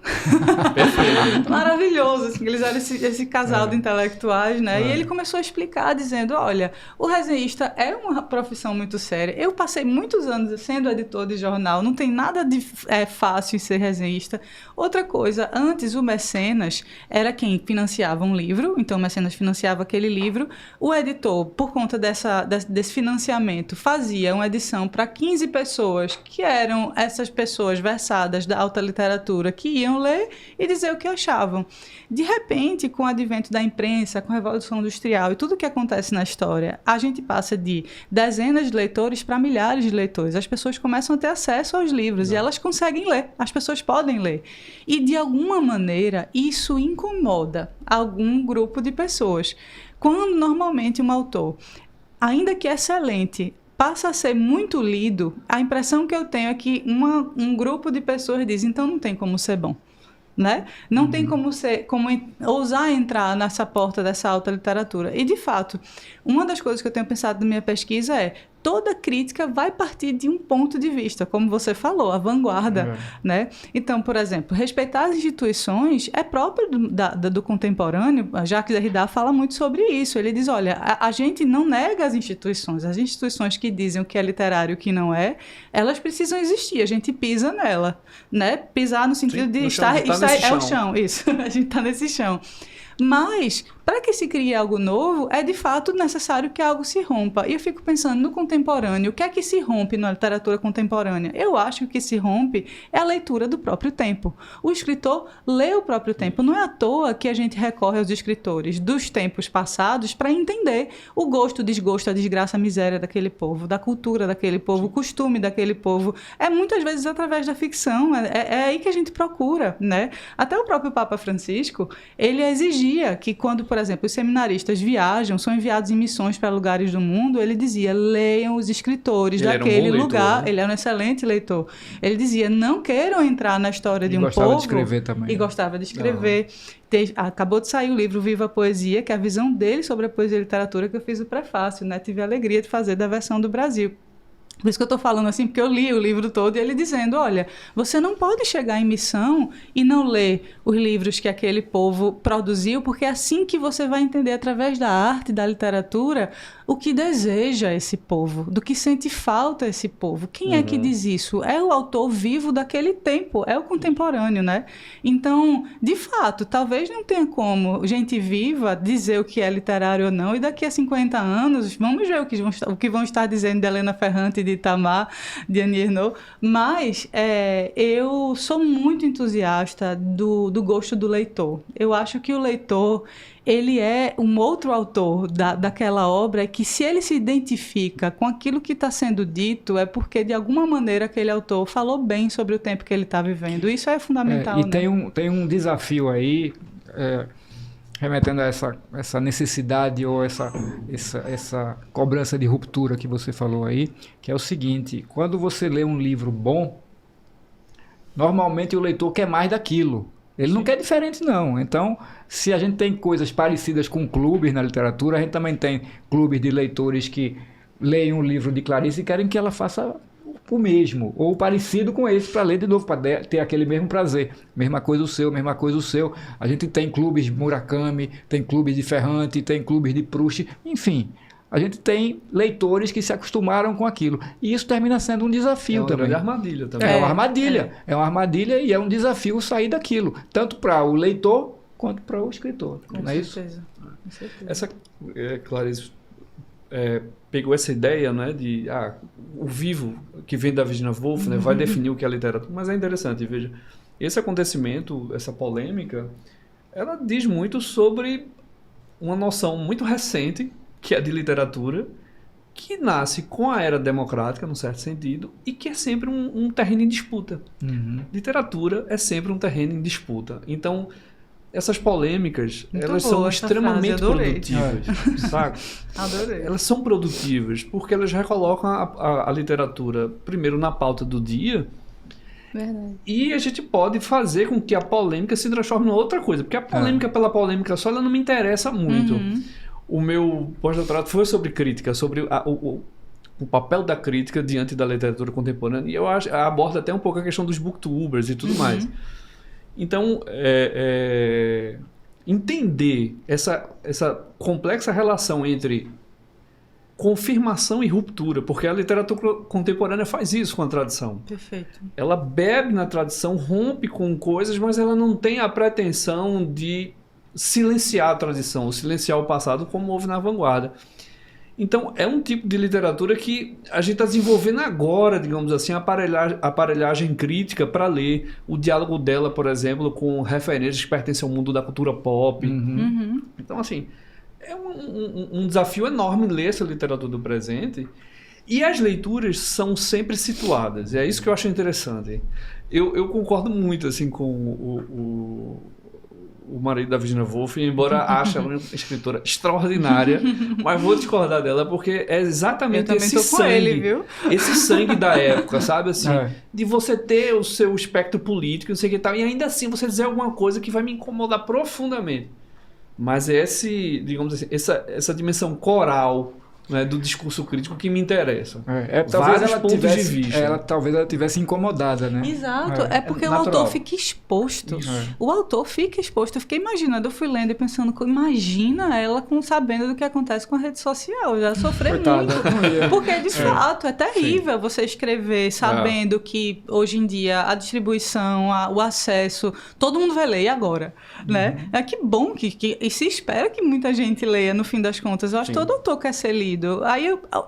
Maravilhoso, assim, eles eram esse casal de intelectuais, né? E ele começou a explicar, dizendo, olha, o resenhista é uma profissão muito séria. Eu passei muitos anos sendo editor de jornal, não tem nada de fácil em ser resenhista. Outra coisa, antes o mecenas era quem financiava um livro, então o mecenas financiava aquele livro, o editor, por conta desse financiamento, fazia uma edição para 15 pessoas, que eram essas pessoas versadas da alta literatura, que iam ler e dizer o que achavam. De repente, com o advento da imprensa, com a Revolução Industrial e tudo o que acontece na história, a gente passa de dezenas de leitores para milhares de leitores. As pessoas começam a ter acesso aos livros e elas conseguem ler, as pessoas podem ler. E, de alguma maneira, isso incomoda algum grupo de pessoas. Quando, normalmente, um autor, ainda que excelente, passa a ser muito lido, a impressão que eu tenho é que um grupo de pessoas diz, então não tem como ser bom, né? Não tem como ousar entrar nessa porta dessa alta literatura. E, de fato, uma das coisas que eu tenho pensado na minha pesquisa é toda crítica vai partir de um ponto de vista, como você falou, a vanguarda, né? Então, por exemplo, respeitar as instituições é próprio do contemporâneo. Jacques Derrida fala muito sobre isso. Ele diz, olha, a gente não nega as instituições que dizem o que é literário e o que não é, elas precisam existir, a gente pisa nela, né? Pisar no sentido de estar é o chão, isso, a gente está nesse chão. Mas, para que se crie algo novo, é de fato necessário que algo se rompa. E eu fico pensando no contemporâneo, o que é que se rompe na literatura contemporânea? Eu acho que o que se rompe é a leitura do próprio tempo. O escritor lê o próprio tempo. Não é à toa que a gente recorre aos escritores dos tempos passados para entender o gosto, o desgosto, a desgraça, a miséria daquele povo, da cultura daquele povo, o costume daquele povo. É muitas vezes através da ficção, é aí que a gente procura, né? Até o próprio Papa Francisco, ele exigia que quando, por exemplo, os seminaristas viajam, são enviados em missões para lugares do mundo, ele dizia, leiam os escritores daquele lugar. Leitor, né? Ele era um excelente leitor. Ele dizia, não queiram entrar na história de um povo. E gostava de escrever também. E gostava de escrever. Acabou de sair o livro Viva a Poesia, que é a visão dele sobre a poesia e a literatura, que eu fiz o prefácio, né? Tive a alegria de fazer da versão do Brasil. Por isso que eu estou falando assim, porque eu li o livro todo e ele dizendo, olha, você não pode chegar em missão e não ler os livros que aquele povo produziu, porque é assim que você vai entender, através da arte, da literatura, o que deseja esse povo, do que sente falta esse povo. Quem é que diz isso? É o autor vivo daquele tempo, é o contemporâneo, né? Então, de fato, talvez não tenha como gente viva dizer o que é literário ou não, e daqui a 50 anos, vamos ver o que vão estar dizendo de Helena Ferrante, de Itamar, de Annie Ernaux, mas eu sou muito entusiasta do gosto do leitor. Eu acho que o leitor, ele é um outro autor daquela obra, que se ele se identifica com aquilo que está sendo dito, é porque, de alguma maneira, aquele autor falou bem sobre o tempo que ele está vivendo. Isso é fundamental. E né? tem um desafio aí, remetendo a essa necessidade ou essa cobrança de ruptura que você falou aí, que é o seguinte: quando você lê um livro bom, Normalmente o leitor quer mais daquilo. Ele não quer diferente, não. Então, se a gente tem coisas parecidas com clubes na literatura, a gente também tem clubes de leitores que leem um livro de Clarice e querem que ela faça o mesmo, ou parecido com esse, para ler de novo, para ter aquele mesmo prazer. Mesma coisa o seu, mesma coisa o seu. A gente tem clubes de Murakami, tem clubes de Ferrante, tem clubes de Proust, enfim. A gente tem leitores que se acostumaram com aquilo. E isso termina sendo um desafio também. É uma armadilha também. É uma armadilha. É uma armadilha e é um desafio sair daquilo. Tanto para o leitor, quanto para o escritor. Com não é isso? certeza. Com certeza. Essa, Clarice, pegou essa ideia, né, de o vivo que vem da Virginia Woolf, né, vai definir o que é literatura. Mas é interessante, veja, esse acontecimento, essa polêmica, ela diz muito sobre uma noção muito recente, que é de literatura, que nasce com a era democrática, num certo sentido, e que é sempre um terreno em disputa. Literatura é sempre um terreno em disputa. Então, essas polêmicas, Muito elas boa são essa extremamente frase, adorei. produtivas, sabe? Adorei. Elas são produtivas porque elas recolocam a literatura, primeiro, na pauta do dia, Verdade. e a gente pode fazer com que a polêmica se transforme em outra coisa. Porque a polêmica pela polêmica só, ela não me interessa muito. O meu pós-doutorado foi sobre crítica, sobre o papel da crítica diante da literatura contemporânea. E eu abordo até um pouco a questão dos booktubers e tudo mais. Então, entender essa complexa relação entre confirmação e ruptura, porque a literatura contemporânea faz isso com a tradição. Perfeito. Ela bebe na tradição, rompe com coisas, mas ela não tem a pretensão de silenciar a tradição, ou silenciar o passado, como houve na vanguarda. Então, é um tipo de literatura que a gente está desenvolvendo agora, digamos assim, aparelhagem crítica para ler. O diálogo dela, por exemplo, com referências que pertencem ao mundo da cultura pop. Então, assim, é um desafio enorme ler essa literatura do presente. E as leituras são sempre situadas. É isso que eu acho interessante. Eu concordo muito assim, com o marido da Virginia Woolf, embora ache ela uma escritora extraordinária, mas vou discordar dela porque é exatamente esse sangue, ele, viu? esse sangue da época, sabe assim, de você ter o seu espectro político, não sei o que tal, e ainda assim você dizer alguma coisa que vai me incomodar profundamente. Mas digamos assim, essa dimensão coral, né, do discurso crítico que me interessa. Talvez vários ela pontos tivesse, de vista. Talvez ela tivesse incomodada, né? Exato, é porque o natural. autor fica exposto. O autor fica exposto. Eu fiquei imaginando, eu fui lendo e pensando, imagina ela sabendo do que acontece com a rede social. Já sofreu muito. Porque, de fato, é terrível você escrever sabendo que, hoje em dia, a distribuição, o acesso, todo mundo vai ler, e agora? Né? Que bom e se espera que muita gente leia, no fim das contas. Eu acho que todo autor quer ser lido.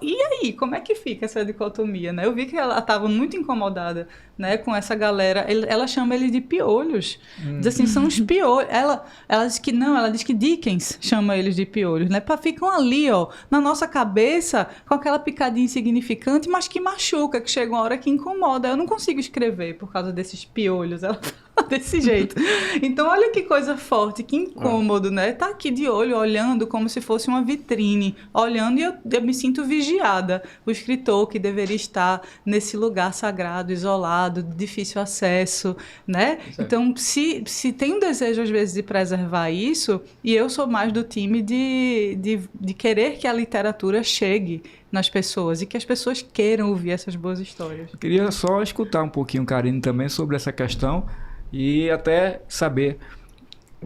E aí, como é que fica essa dicotomia, né? Eu vi que ela estava muito incomodada, né, com essa galera. Ela chama ele de piolhos. Diz assim, são os piolhos. Ela diz que não, ela diz que Dickens chama eles de piolhos, né? Ficam ali, ó, na nossa cabeça, com aquela picadinha insignificante, mas que machuca, que chega uma hora que incomoda. Eu não consigo escrever por causa desses piolhos. Ela fala desse jeito. Então, olha que coisa forte, que incômodo, né? Tá aqui de olho, olhando como se fosse uma vitrine, olhando, e eu me sinto vigiada. O escritor que deveria estar nesse lugar sagrado, isolado, de difícil acesso, né? Certo. Então, se tem um desejo, às vezes, de preservar isso, e eu sou mais do time de querer que a literatura chegue nas pessoas e que as pessoas queiram ouvir essas boas histórias. Eu queria só escutar um pouquinho, Karine, também sobre essa questão e até saber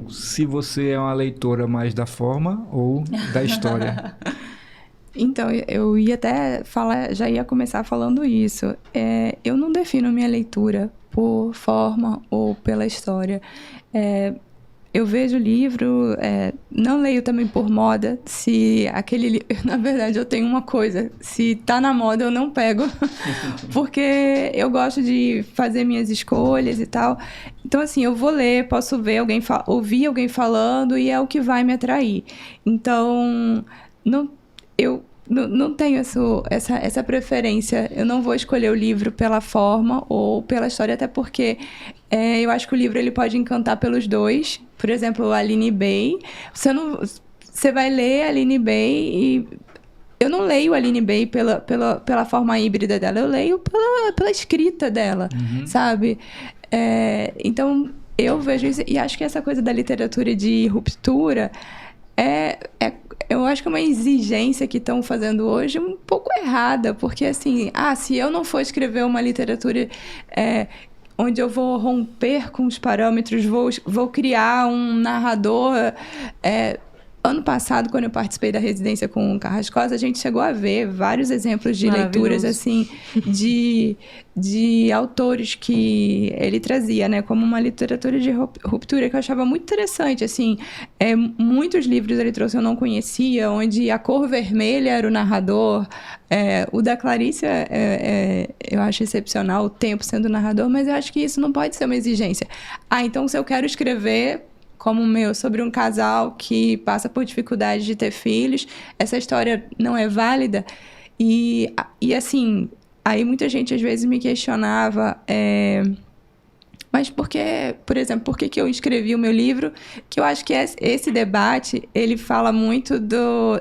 se você é uma leitora mais da forma ou da história. Então, eu ia até falar, já ia começar falando isso. Eu não defino minha leitura por forma ou pela história. Eu vejo o livro, não leio também por moda. Se aquele na verdade, eu tenho uma coisa: se tá na moda, eu não pego, porque eu gosto de fazer minhas escolhas e tal. Então, assim, eu vou ler, posso ver ouvir alguém falando e é o que vai me atrair. Então, eu não tenho essa preferência. Eu não vou escolher o livro pela forma ou pela história, até porque eu acho que o livro ele pode encantar pelos dois. Por exemplo, a Aline Bay. Você vai ler a Aline Bay e... Eu não leio a Aline Bay pela forma híbrida dela, eu leio pela escrita dela, sabe? Então, eu vejo isso, e acho que essa coisa da literatura de ruptura eu acho que é uma exigência que estão fazendo hoje um pouco errada, porque assim, se eu não for escrever uma literatura onde eu vou romper com os parâmetros, vou criar um narrador. Ano passado, quando eu participei da residência com o Carrascosa, a gente chegou a ver vários exemplos de leituras assim, de autores que ele trazia, né, como uma literatura de ruptura que eu achava muito interessante. Assim, muitos livros ele trouxe eu não conhecia, onde a cor vermelha era o narrador. O da Clarice eu acho excepcional, o tempo sendo narrador, mas eu acho que isso não pode ser uma exigência. Então, se eu quero escrever como o meu, sobre um casal que passa por dificuldade de ter filhos, essa história não é válida. E assim, aí muita gente às vezes me questionava, mas por que eu escrevi o meu livro? Que eu acho que esse debate, ele fala muito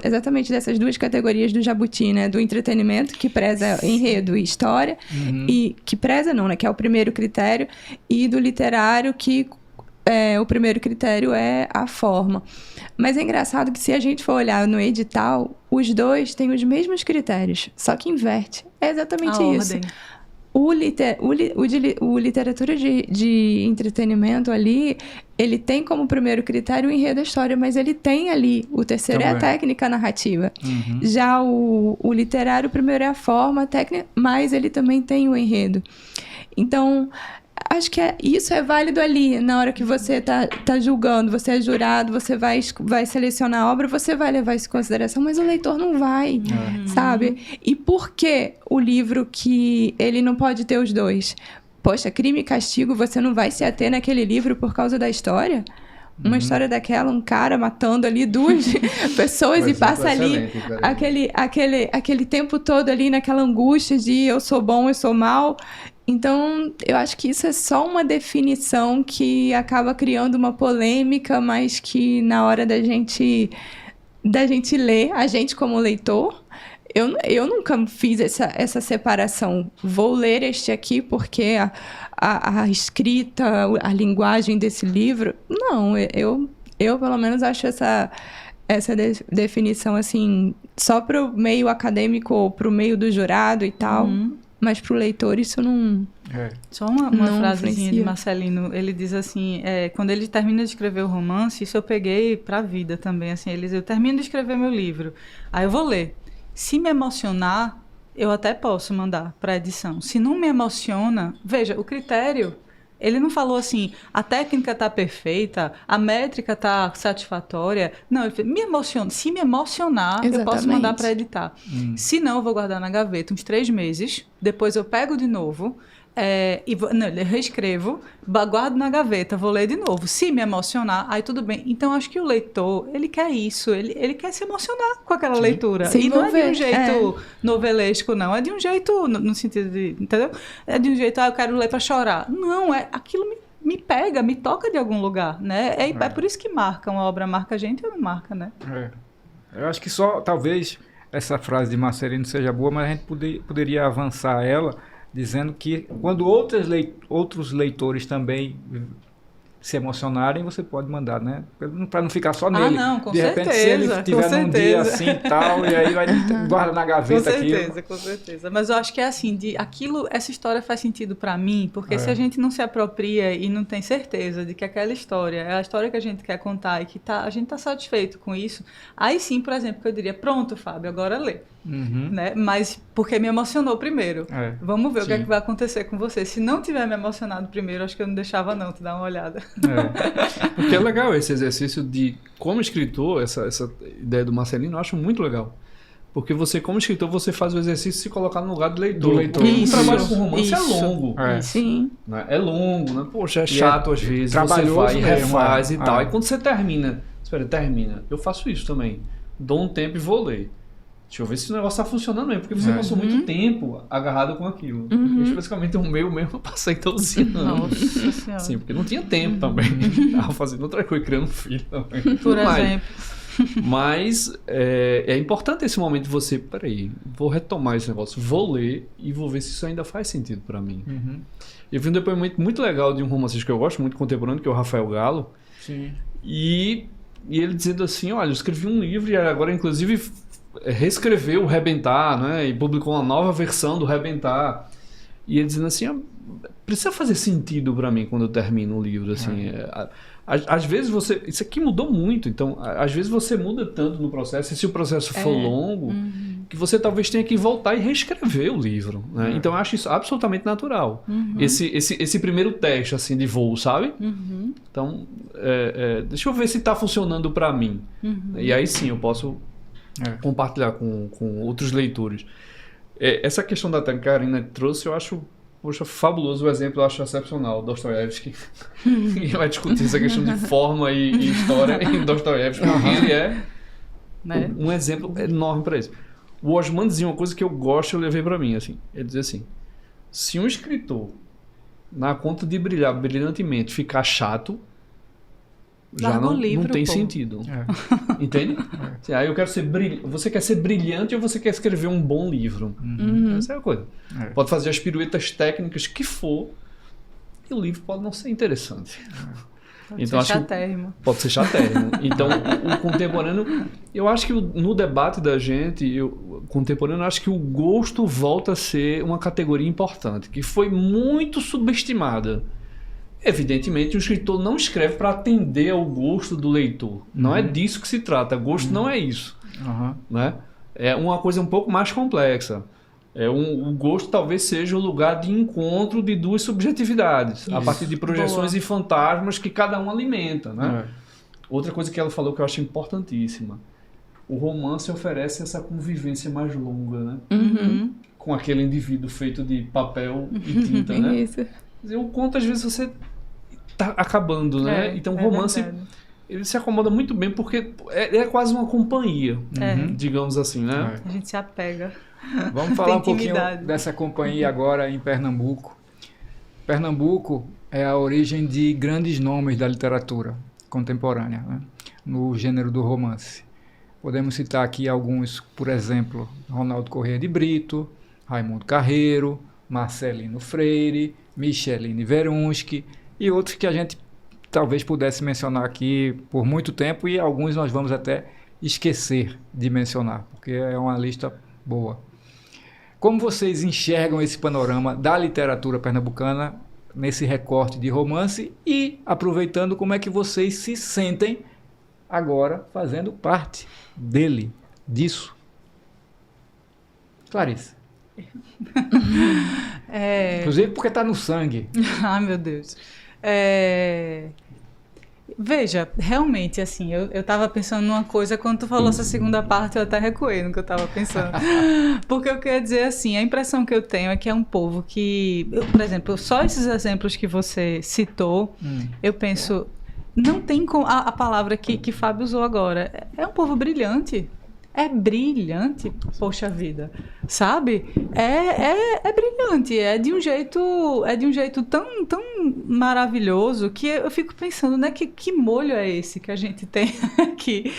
exatamente dessas duas categorias do Jabuti, né? Do entretenimento, que preza enredo e história, e que preza não, né? Que é o primeiro critério, e do literário, que o primeiro critério é a forma. Mas é engraçado que se a gente for olhar no edital, os dois têm os mesmos critérios, só que inverte. É exatamente isso. O literatura de entretenimento ali, ele tem como primeiro critério o enredo da história, mas ele tem ali, o terceiro é a técnica narrativa. Já o literário, o primeiro é a forma, a técnica, mas ele também tem o enredo. Então, acho que isso é válido ali, na hora que você tá julgando, você é jurado, você vai selecionar a obra, você vai levar isso em consideração, mas o leitor não vai, sabe? E por que o livro que ele não pode ter os dois? Poxa, Crime e Castigo, você não vai se ater naquele livro por causa da história? Uma história daquela, um cara matando ali duas pessoas e passa ali aquele tempo todo ali naquela angústia de eu sou bom, eu sou mal. Então, eu acho que isso é só uma definição que acaba criando uma polêmica, mas que na hora da gente ler, a gente como leitor, eu nunca fiz essa separação. Vou ler este aqui porque a escrita, a linguagem desse livro... Não, eu pelo menos acho essa definição assim, só para o meio acadêmico ou para o meio do jurado e tal... Mas para o leitor isso não... Só uma frasezinha de Marcelino. Ele diz assim, quando ele termina de escrever o romance, isso eu peguei para a vida também. Assim, ele diz, eu termino de escrever meu livro, aí eu vou ler. Se me emocionar, eu até posso mandar para edição. Se não me emociona... Veja, o critério... Ele não falou assim, a técnica está perfeita, a métrica está satisfatória. Não, ele falou, me emociona. Se me emocionar, eu posso mandar para editar. Se não, eu vou guardar na gaveta uns 3 meses. Depois eu pego de novo, eu reescrevo, guardo na gaveta, vou ler de novo. Se me emocionar, aí tudo bem. Então, acho que o leitor, ele quer isso. Ele quer se emocionar com aquela leitura. E não é de um jeito novelesco, não. É de um jeito, no sentido de... Entendeu? É de um jeito, eu quero ler para chorar. Não, aquilo me pega, me toca de algum lugar, né? É por isso que marca. Uma obra marca a gente ou não marca, né? Eu acho que só, talvez, essa frase de Marcelino seja boa, mas a gente poderia avançar ela dizendo que quando outros leitores também se emocionarem, você pode mandar, né? Para não ficar só nele. Não, com de repente, certeza, se ele tiver num dia assim e tal, e aí vai guarda na gaveta aquilo. Com certeza. Mas eu acho que é assim, essa história faz sentido para mim, porque se a gente não se apropria e não tem certeza de que aquela história é a história que a gente quer contar e que a gente está satisfeito com isso, aí sim, por exemplo, que eu diria, pronto, Fábio, agora lê. Né? Mas porque me emocionou primeiro. Vamos ver o que é que vai acontecer com você. Se não tiver me emocionado primeiro, acho que eu não deixava não, tu dá uma olhada. Porque é legal esse exercício de, como escritor, essa ideia do Marcelino, eu acho muito legal. Porque você, como escritor, você faz o exercício de se colocar no lugar do leitor. O trabalho com romance é longo. Sim. Né? É longo, né? Poxa, é chato às vezes. Você vai e refaz e tal. E quando você termina, eu faço isso também. Dou um tempo e vou ler. Deixa eu ver se o negócio tá funcionando mesmo, porque você passou muito tempo agarrado com aquilo. Basicamente, o meu mesmo eu passei 12 anos. Nossa Senhora. Sim, porque não tinha tempo também. Tava fazendo outra coisa, criando um filho também. Por exemplo. Mas é importante esse momento de você, peraí, vou retomar esse negócio, vou ler e vou ver se isso ainda faz sentido para mim. Uhum. Eu vi um depoimento muito legal de um romancista que eu gosto muito, contemporâneo, que é o Rafael Galo. Sim. E ele dizendo assim, olha, eu escrevi um livro e agora inclusive reescreveu o Rebentar, né? E publicou uma nova versão do Rebentar. E ele dizendo assim, precisa fazer sentido para mim quando eu termino o livro, assim. Às vezes você... Isso aqui mudou muito, então às vezes você muda tanto no processo, e se o processo for longo, que você talvez tenha que voltar e reescrever o livro, né? Então eu acho isso absolutamente natural. Esse primeiro teste, assim, de voo, sabe? Então, deixa eu ver se está funcionando para mim. E aí sim, eu posso compartilhar com outros leitores. Essa questão da Karina trouxe, eu acho... Poxa, fabuloso o exemplo, eu acho excepcional, Dostoiévski. E vai discutir essa questão de forma e história em Dostoiévski, porque ele é um exemplo enorme para isso. O Osman dizia uma coisa que eu gosto e eu levei para mim, assim. Ele dizia assim, se um escritor, na conta de brilhar brilhantemente, ficar chato, já não tem sentido. Entende? Aí eu quero ser você quer ser brilhante ou você quer escrever um bom livro? Essa é a coisa. Pode fazer as piruetas técnicas que for e o livro pode não ser interessante. Pode ser chatérrimo. Pode ser chatérrimo. Então, o contemporâneo... Eu acho que no debate da gente, contemporâneo, eu acho que o gosto volta a ser uma categoria importante, que foi muito subestimada. Evidentemente, o escritor não escreve para atender ao gosto do leitor. Não é disso que se trata. Gosto não é isso. Né? É uma coisa um pouco mais complexa. O gosto talvez seja o lugar de encontro de duas subjetividades, a partir de projeções e fantasmas que cada um alimenta. Né? Outra coisa que ela falou que eu acho importantíssima. O romance oferece essa convivência mais longa, né? Com aquele indivíduo feito de papel e tinta. Né? Isso. O conto, às vezes, você tá acabando, né? Então, o romance, ele se acomoda muito bem porque é quase uma companhia, digamos assim, né? A gente se apega. Vamos falar um pouquinho dessa companhia agora em Pernambuco. Pernambuco é a origem de grandes nomes da literatura contemporânea, né? No gênero do romance. Podemos citar aqui alguns, por exemplo, Ronaldo Corrêa de Brito, Raimundo Carreiro, Marcelino Freire, Micheline Verunski e outros que a gente talvez pudesse mencionar aqui por muito tempo e alguns nós vamos até esquecer de mencionar, porque é uma lista boa. Como vocês enxergam esse panorama da literatura pernambucana nesse recorte de romance e, aproveitando, como é que vocês se sentem agora fazendo parte disso? Clarice. Inclusive porque está no sangue. Ai, meu Deus. Veja, realmente, assim, eu estava pensando numa coisa, quando tu falou essa segunda parte, eu até recuei no que eu estava pensando. Porque eu queria dizer assim, a impressão que eu tenho é que é um povo que, por exemplo, só esses exemplos que você citou, eu penso, não tem a palavra que Fábio usou agora, é um povo brilhante. É brilhante, poxa vida, sabe? É brilhante, é de um jeito tão maravilhoso que eu fico pensando, né, que molho é esse que a gente tem aqui?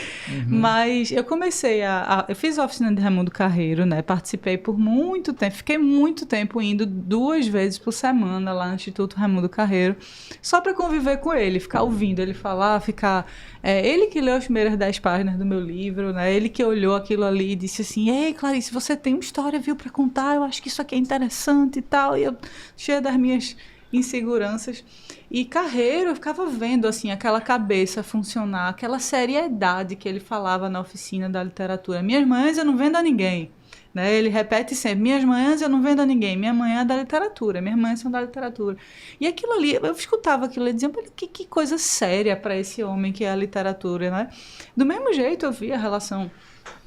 Mas eu comecei eu fiz a oficina de Raimundo Carreiro, né? Participei por muito tempo, fiquei muito tempo indo 2 vezes por semana lá no Instituto Raimundo Carreiro, só para conviver com ele, ficar ouvindo ele falar, ele que leu as primeiras 10 páginas do meu livro, né? Ele que olhou aquilo ali e disse assim, ei, Clarice, você tem uma história, viu, para contar, eu acho que isso aqui é interessante e tal, e eu cheia das minhas inseguranças. E Carreiro, eu ficava vendo, assim, aquela cabeça funcionar, aquela seriedade que ele falava na oficina da literatura. Minhas mães eu não vendo a ninguém. Né? Ele repete sempre, minhas manhãs eu não vendo a ninguém, minha manhã é da literatura, minhas manhãs são da literatura. E aquilo ali, eu escutava aquilo e dizia, que coisa séria para esse homem que é a literatura, né? Do mesmo jeito eu vi a relação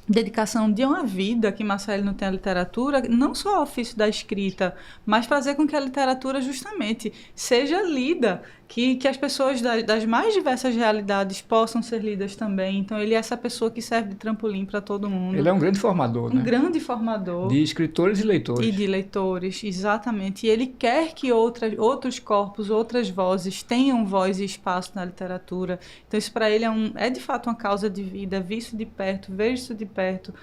dedicação de uma vida que Marcelino tem à literatura, não só ao ofício da escrita, mas fazer com que a literatura justamente seja lida, que as pessoas das mais diversas realidades possam ser lidas também. Então ele é essa pessoa que serve de trampolim para todo mundo. Ele é um grande formador, né? Um grande formador. De escritores e leitores. E de leitores, exatamente. E ele quer que outros corpos, outras vozes tenham voz e espaço na literatura. Então isso para ele é de fato uma causa de vida, ver isso de perto, ver isso de perto.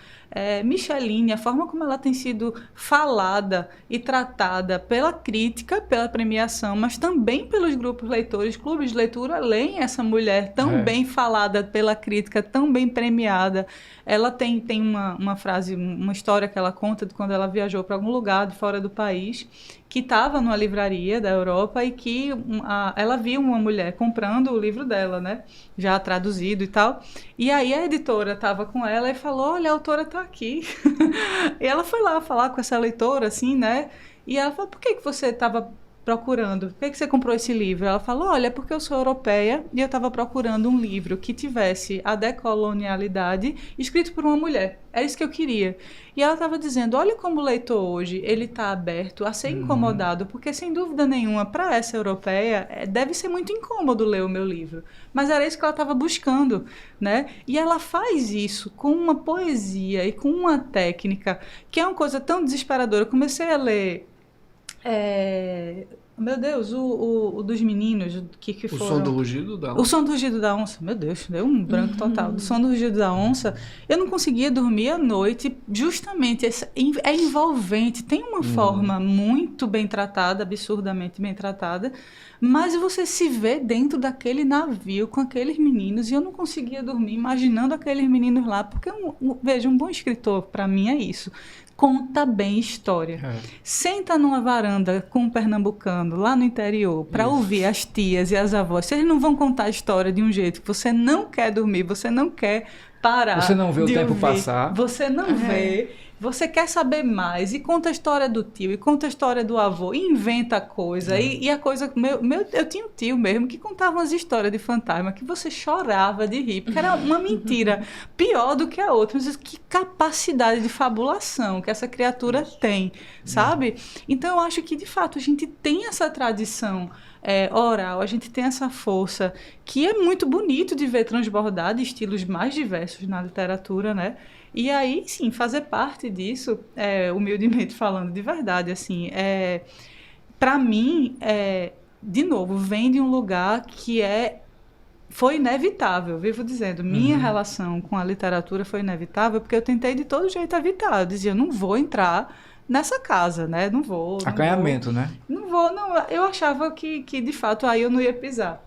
Micheline, a forma como ela tem sido falada e tratada pela crítica, pela premiação, mas também pelos grupos leitores, clubes de leitura leem essa mulher tão bem falada pela crítica, tão bem premiada. Ela tem uma frase, uma história que ela conta de quando ela viajou para algum lugar de fora do país, que estava numa livraria da Europa e que ela viu uma mulher comprando o livro dela, né? Já traduzido e tal. E aí a editora estava com ela e falou, olha, a autora está aqui. E ela foi lá falar com essa leitora, assim, né? E ela falou, por que você estava procurando? Por que você comprou esse livro? Ela falou, olha, é porque eu sou europeia e eu estava procurando um livro que tivesse a decolonialidade escrito por uma mulher. É isso que eu queria. E ela estava dizendo, olha como o leitor hoje, ele está aberto a ser incomodado, porque sem dúvida nenhuma, para essa europeia, deve ser muito incômodo ler o meu livro. Mas era isso que ela estava buscando, né? E ela faz isso com uma poesia e com uma técnica, que é uma coisa tão desesperadora. Eu comecei a ler... meu Deus, o dos meninos que foram... O Som do Rugido da Onça. O Som do Rugido da Onça. Meu Deus, deu um branco total. Do Som do Rugido da Onça. Eu não conseguia dormir à noite, justamente. É envolvente. Tem uma forma muito bem tratada, absurdamente bem tratada, mas você se vê dentro daquele navio com aqueles meninos, e eu não conseguia dormir imaginando aqueles meninos lá, porque, veja, um bom escritor, para mim, é isso. Conta bem história. Senta numa varanda com um pernambucano lá no interior para ouvir as tias e as avós. Eles não vão contar a história de um jeito que você não quer dormir, você não quer parar. Você não vê o tempo ouvir, passar. Você não vê. Você quer saber mais, e conta a história do tio, e conta a história do avô, e inventa coisa, e a coisa... eu tinha um tio mesmo que contava umas histórias de fantasma que você chorava de rir, porque era uma mentira pior do que a outra. Mas que capacidade de fabulação que essa criatura tem, sabe? Então eu acho que, de fato, a gente tem essa tradição oral, a gente tem essa força, que é muito bonito de ver transbordar de estilos mais diversos na literatura, né? E aí, sim, fazer parte disso, humildemente falando, de verdade, assim, para mim, de novo, vem de um lugar que foi inevitável, vivo dizendo, minha relação com a literatura foi inevitável, porque eu tentei de todo jeito evitar, eu dizia, eu não vou entrar nessa casa, né, não vou. Acanhamento, né? Não vou, eu achava que de fato aí eu não ia pisar.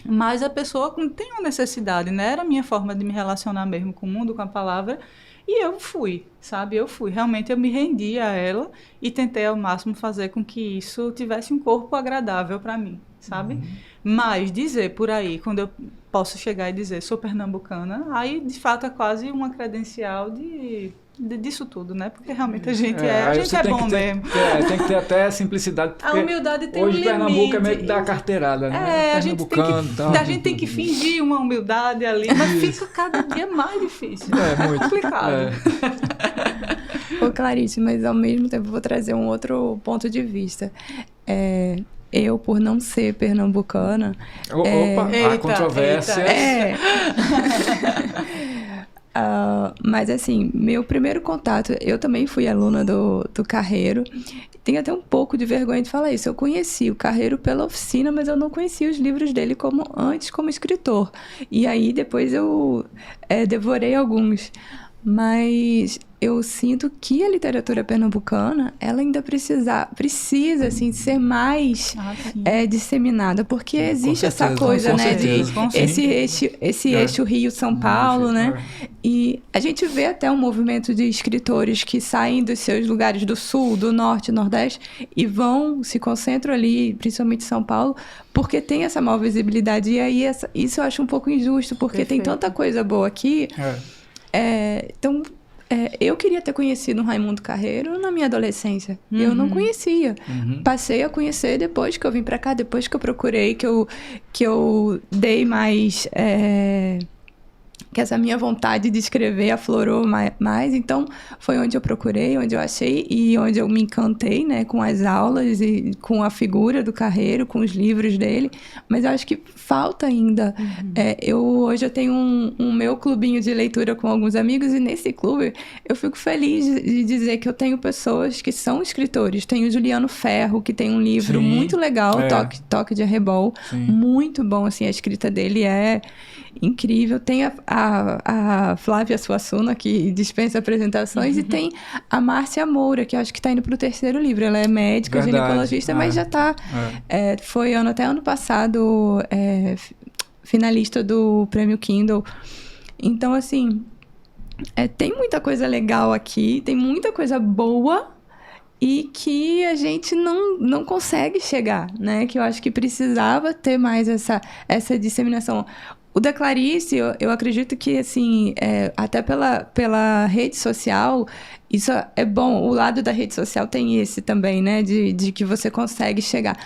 Mas a pessoa tem uma necessidade, né? Era a minha forma de me relacionar mesmo com o mundo, com a palavra. E eu fui, sabe? Realmente eu me rendi a ela e tentei ao máximo fazer com que isso tivesse um corpo agradável para mim, sabe? Mas dizer por aí, quando eu posso chegar e dizer sou pernambucana, aí de fato é quase uma credencial disso tudo, né? Porque realmente a gente é bom mesmo. Tem que ter até simplicidade. A humildade tem hoje um limite. Pernambuco é meio que dar carteirada, né? A gente tem que fingir uma humildade ali, mas fica cada dia mais difícil. Muito complicado. Ô, Clarice, mas ao mesmo tempo vou trazer um outro ponto de vista. Eu, por não ser pernambucana... Há controvérsias. Mas assim, meu primeiro contato, eu também fui aluna do Carreiro. Tenho até um pouco de vergonha de falar isso. Eu conheci o Carreiro pela oficina, mas eu não conhecia os livros dele como escritor. E aí depois eu devorei alguns. Mas eu sinto que a literatura pernambucana, ela ainda precisa assim, ser mais disseminada, porque existe essa coisa, né, esse eixo Rio-São Paulo, né? E a gente vê até um movimento de escritores que saem dos seus lugares do Sul, do Norte, Nordeste e se concentram ali, principalmente em São Paulo, porque tem essa maior visibilidade. E aí isso eu acho um pouco injusto, porque tem tanta coisa boa aqui. Então, eu queria ter conhecido o Raimundo Carreiro na minha adolescência. Eu não conhecia. Passei a conhecer depois que eu vim pra cá, depois que eu procurei, que eu dei mais que essa minha vontade de escrever aflorou mais. Então, foi onde eu procurei, onde eu achei e onde eu me encantei, né, com as aulas e com a figura do Carreiro, com os livros dele. Mas eu acho que falta ainda. Hoje eu tenho um meu clubinho de leitura com alguns amigos e nesse clube eu fico feliz de dizer que eu tenho pessoas que são escritores. Tem o Juliano Ferro, que tem um livro muito legal, Toque de Arrebol. Muito bom, assim, a escrita dele é incrível. Tem a Flávia Suassuna, que dispensa apresentações, e tem a Márcia Moura, que eu acho que está indo para o 3º livro. Ela é médica, ginecologista, mas já está... foi até ano passado finalista do Prêmio Kindle. Então, assim, tem muita coisa legal aqui, tem muita coisa boa e que a gente não consegue chegar, né? Que eu acho que precisava ter mais essa disseminação. O da Clarice, eu acredito que, assim, até pela rede social, isso é bom. O lado da rede social tem esse também, né? De que você consegue chegar.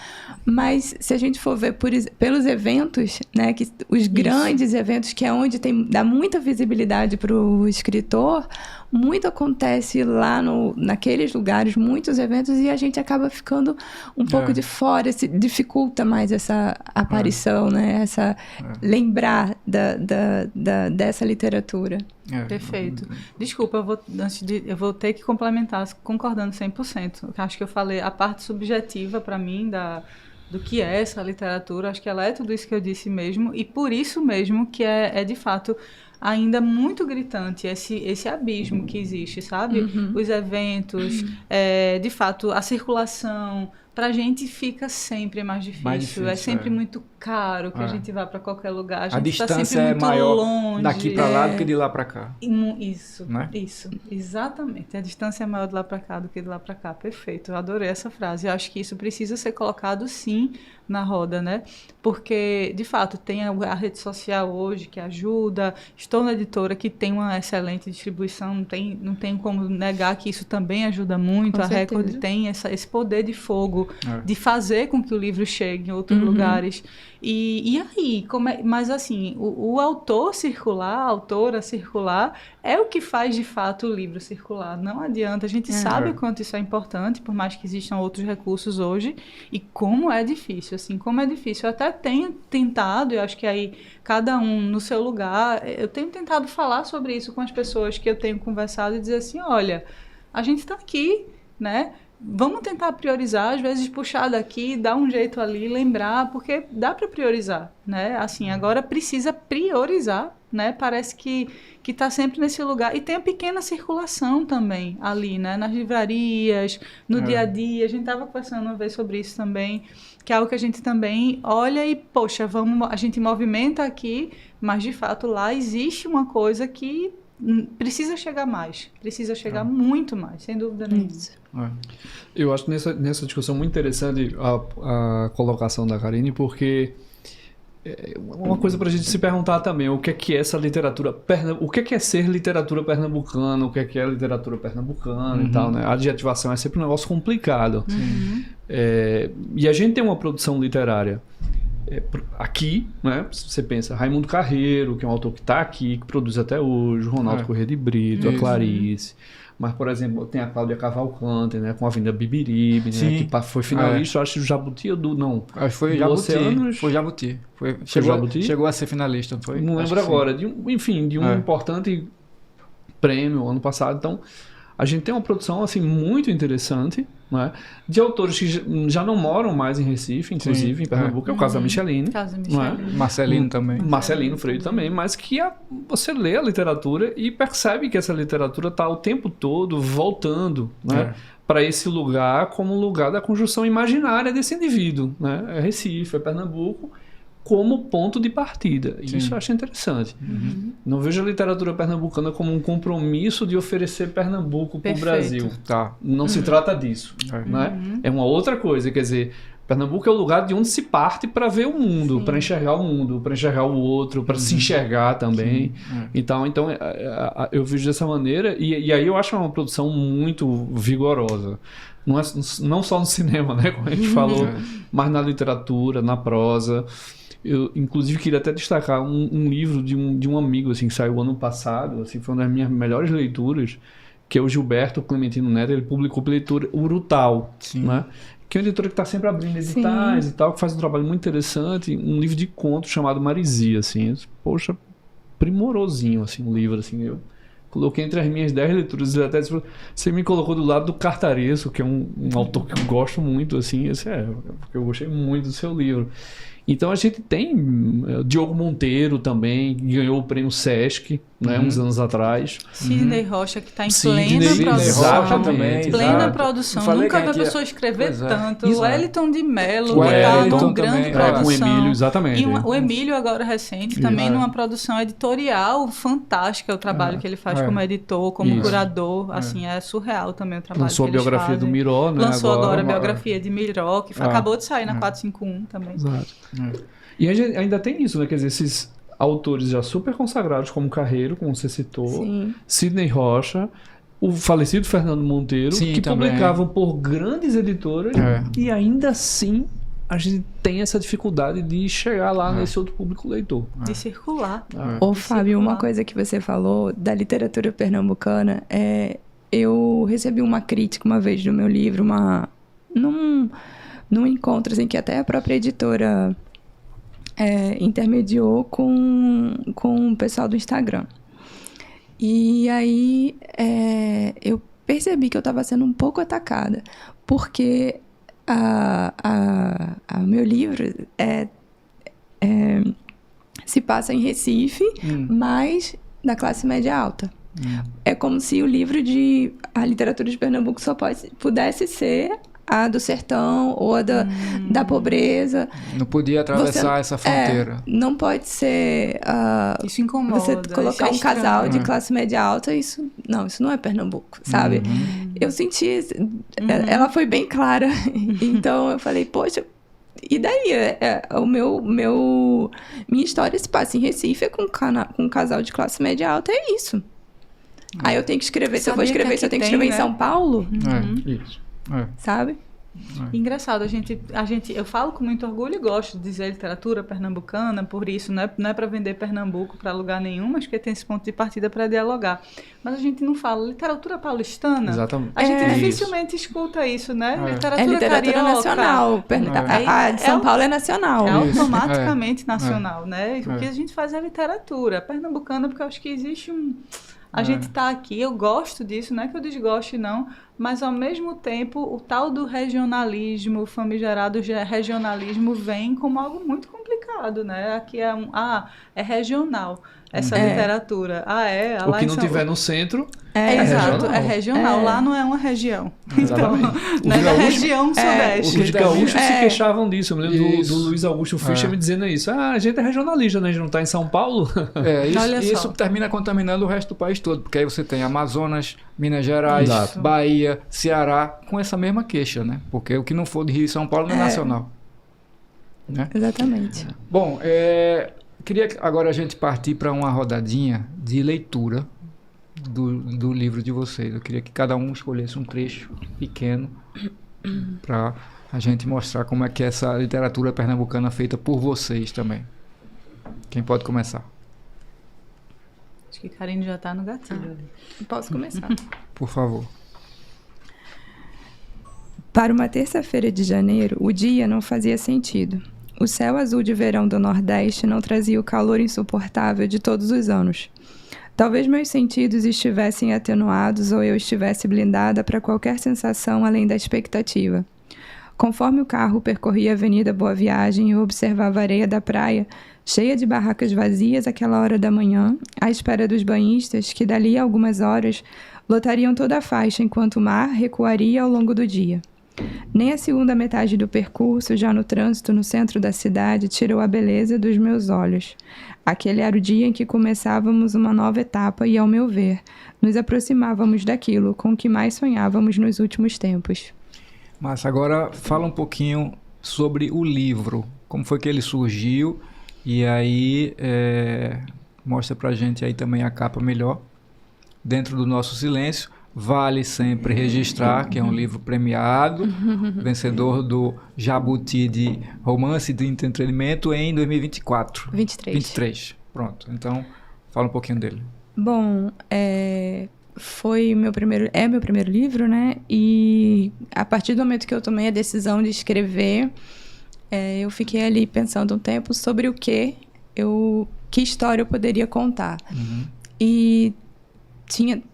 Mas, se a gente for ver pelos eventos, né? Que os grandes eventos, que é onde dá muita visibilidade para o escritor, muito acontece lá naqueles lugares, muitos eventos, e a gente acaba ficando um pouco de fora, se dificulta mais essa aparição, né? Lembrar dessa literatura. Perfeito. Desculpa, eu vou ter que complementar, concordando 100%. Acho que eu falei a parte subjetiva, para mim, do que é essa literatura, acho que ela é tudo isso que eu disse mesmo, e por isso mesmo que é de fato ainda muito gritante esse abismo que existe, sabe? Os eventos, de fato, a circulação, pra gente fica sempre mais difícil. É sempre muito caro que a gente vá para qualquer lugar. A gente distância tá sempre muito maior longe, daqui para lá do que de lá para cá. Isso, né? Isso, exatamente. A distância é maior de lá para cá do que de lá para cá. Perfeito, eu adorei essa frase. Eu acho que isso precisa ser colocado, sim, na roda, né? Porque, de fato, tem a rede social hoje que ajuda. Estou na editora que tem uma excelente distribuição, não tem como negar que isso também ajuda muito. Com a certeza. Record tem esse poder de fogo de fazer com que o livro chegue em outros lugares. E aí, mas assim, o autor circular, a autora circular, é o que faz de fato o livro circular. Não adianta, a gente sabe o quanto isso é importante, por mais que existam outros recursos hoje, e como é difícil, assim, como é difícil. Eu até tenho tentado, eu acho que aí cada um no seu lugar, eu tenho tentado falar sobre isso com as pessoas que eu tenho conversado e dizer assim, olha, a gente está aqui, né? Vamos tentar priorizar, às vezes puxar daqui, dar um jeito ali, lembrar, porque dá para priorizar, né? Assim, agora precisa priorizar, né? Parece que está sempre nesse lugar. E tem a pequena circulação também ali, né? Nas livrarias, no dia a dia. A gente estava conversando uma vez sobre isso também, que é algo que a gente também olha e, poxa, a gente movimenta aqui, mas de fato lá existe uma coisa que precisa chegar mais, precisa chegar muito mais, sem dúvida nenhuma. Eu acho nessa discussão muito interessante a colocação da Karine, porque é uma coisa para a gente se perguntar também, o que é essa literatura, o que é ser literatura pernambucana, o que é literatura pernambucana e tal, né? A adjetivação é sempre um negócio complicado. E a gente tem uma produção literária aqui, né? Você pensa, Raimundo Carreiro, que é um autor que está aqui, que produz até hoje, o Ronaldo Corrêa de Brito, a Clarice. Mas, por exemplo, tem a Cláudia Cavalcante, né? Com a Avenida Bibiribe, né? Que foi finalista, acho que do Jabuti ou do... Não. Acho que foi Jabuti. Foi Jabuti. Chegou a ser finalista, não foi? Não lembro agora. De um importante prêmio ano passado. Então, a gente tem uma produção assim, muito interessante, né? De autores que já não moram mais em Recife, inclusive em Pernambuco. É o caso da Micheline. Marcelino também. Marcelino Freire também. Mas que você lê a literatura e percebe que essa literatura está o tempo todo voltando, né? Para esse lugar como lugar da conjunção imaginária desse indivíduo, né? É Recife, é Pernambuco, como ponto de partida. E isso eu acho interessante. Não vejo a literatura pernambucana como um compromisso de oferecer Pernambuco para o Brasil. Não se trata disso. Né? É uma outra coisa. Quer dizer, Pernambuco é o lugar de onde se parte para ver o mundo, para enxergar o mundo, para enxergar o outro, para se enxergar também. Então, eu vejo dessa maneira. E aí eu acho uma produção muito vigorosa. não só no cinema, né, como a gente falou, mas na literatura, na prosa. Eu, inclusive, queria até destacar um livro de um amigo, assim, que saiu ano passado, assim, foi uma das minhas melhores leituras, que é o Gilberto Clementino Neto. Ele publicou a leitura Urutau, né? Que é uma editora que está sempre abrindo editais e tal, que faz um trabalho muito interessante, um livro de contos chamado Marisia, assim. Poxa, primorosinho, assim, um livro, assim. Eu coloquei entre as minhas 10 leituras, e até você me colocou do lado do Cartaresco, que é um autor que eu gosto muito, assim, porque eu gostei muito do seu livro. Então a gente tem Diogo Monteiro também, que ganhou o prêmio Sesc, né, uns anos atrás. Sidney Rocha, que está em Sidney plena produção. Rocha também, Plena produção. Nunca vi a pessoa escrever tanto. O Wellington de Mello, que está numa grande produção. O Emílio, exatamente. E o Emílio, agora recente, também numa produção editorial fantástica, o trabalho que ele faz como editor, como curador. Assim, é surreal também o trabalho Lançou que eles a biografia fazem. do Miró, né? Lançou agora a biografia de Miró, que acabou de sair na 451 também. Exato. E ainda tem isso, né? Quer dizer, esses autores já super consagrados, como Carreiro, como você citou, Sidney Rocha, o falecido Fernando Monteiro, que publicavam por grandes editoras, e ainda assim a gente tem essa dificuldade de chegar lá nesse outro público leitor. De circular. Ô, Fábio, uma coisa que você falou da literatura pernambucana, eu recebi uma crítica uma vez do meu livro, num encontro assim, que até a própria editora intermediou com o pessoal do Instagram. E aí eu percebi que eu estava sendo um pouco atacada, porque o meu livro se passa em Recife, mas da classe média alta. É como se o livro a literatura de Pernambuco só pudesse ser a do sertão ou a da pobreza. Não podia atravessar essa fronteira. Não pode ser... isso incomoda. Você colocar um casal de classe média alta, isso não é Pernambuco, sabe? Eu senti... Ela foi bem clara. Então, eu falei, poxa... E daí? Minha história se passa em Recife com um casal de classe média alta, é isso. Aí eu tenho que escrever, se eu vou escrever, se eu tenho que escrever em São Paulo... Isso. Sabe? Engraçado, eu falo com muito orgulho e gosto de dizer literatura pernambucana, por isso não é para vender Pernambuco para lugar nenhum, mas que tem esse ponto de partida para dialogar. Mas a gente não fala literatura paulistana. Exatamente. A gente dificilmente escuta isso, né? Literatura carioca. Nacional. A de São Paulo é nacional. É automaticamente nacional, né? O que a gente faz é literatura pernambucana, porque eu acho que existe a gente está aqui, eu gosto disso, não é que eu desgoste não, mas ao mesmo tempo o tal do regionalismo, o famigerado regionalismo vem como algo muito complicado, né? Aqui é regional essa literatura. O que não tiver no centro exato, é regional. Lá não é uma região. Então, não é da região sudeste. Os gaúchos se queixavam disso. Eu me lembro do Luiz Augusto Fischer me dizendo isso. A gente é regionalista, né? A gente não está em São Paulo. Isso termina contaminando o resto do país todo, porque aí você tem Amazonas, Minas Gerais, Bahia, Ceará, com essa mesma queixa, né? Porque o que não for de Rio e São Paulo não é nacional. Né? Exatamente. Bom, queria agora a gente partir para uma rodadinha de leitura do livro de vocês. Eu queria que cada um escolhesse um trecho pequeno para a gente mostrar como é que é essa literatura pernambucana feita por vocês também. Quem pode começar? Acho que Karine já está no gatilho ali. Posso começar? Por favor. Para uma terça-feira de janeiro, o dia não fazia sentido. O céu azul de verão do Nordeste não trazia o calor insuportável de todos os anos. Talvez meus sentidos estivessem atenuados ou eu estivesse blindada para qualquer sensação além da expectativa. Conforme o carro percorria a Avenida Boa Viagem, eu observava a areia da praia, cheia de barracas vazias àquela hora da manhã, à espera dos banhistas que, dali a algumas horas, lotariam toda a faixa enquanto o mar recuaria ao longo do dia. Nem a segunda metade do percurso, já no trânsito no centro da cidade, tirou a beleza dos meus olhos. Aquele era o dia em que começávamos uma nova etapa e, ao meu ver, nos aproximávamos daquilo com o que mais sonhávamos nos últimos tempos. Mas agora fala um pouquinho sobre o livro. Como foi que ele surgiu? E aí mostra pra gente aí também a capa melhor, dentro do nosso silêncio. vale sempre registrar que é um livro premiado, vencedor do Jabuti de Romance de Entretenimento em 2024. 23. Pronto, então fala um pouquinho dele. Bom, foi meu primeiro livro, né? E a partir do momento que eu tomei a decisão de escrever, eu fiquei ali pensando um tempo sobre que história eu poderia contar. E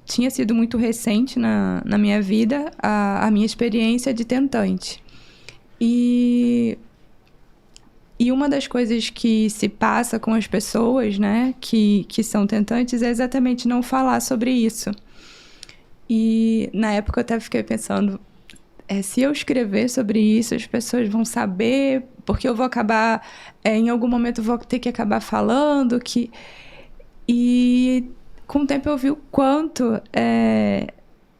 tinha sido muito recente na minha vida a minha experiência de tentante. E uma das coisas que se passa com as pessoas, né, que são tentantes, é exatamente não falar sobre isso. E na época eu até fiquei pensando, se eu escrever sobre isso, as pessoas vão saber, porque eu vou acabar, em algum momento eu vou ter que acabar falando que... E com o tempo eu vi o quanto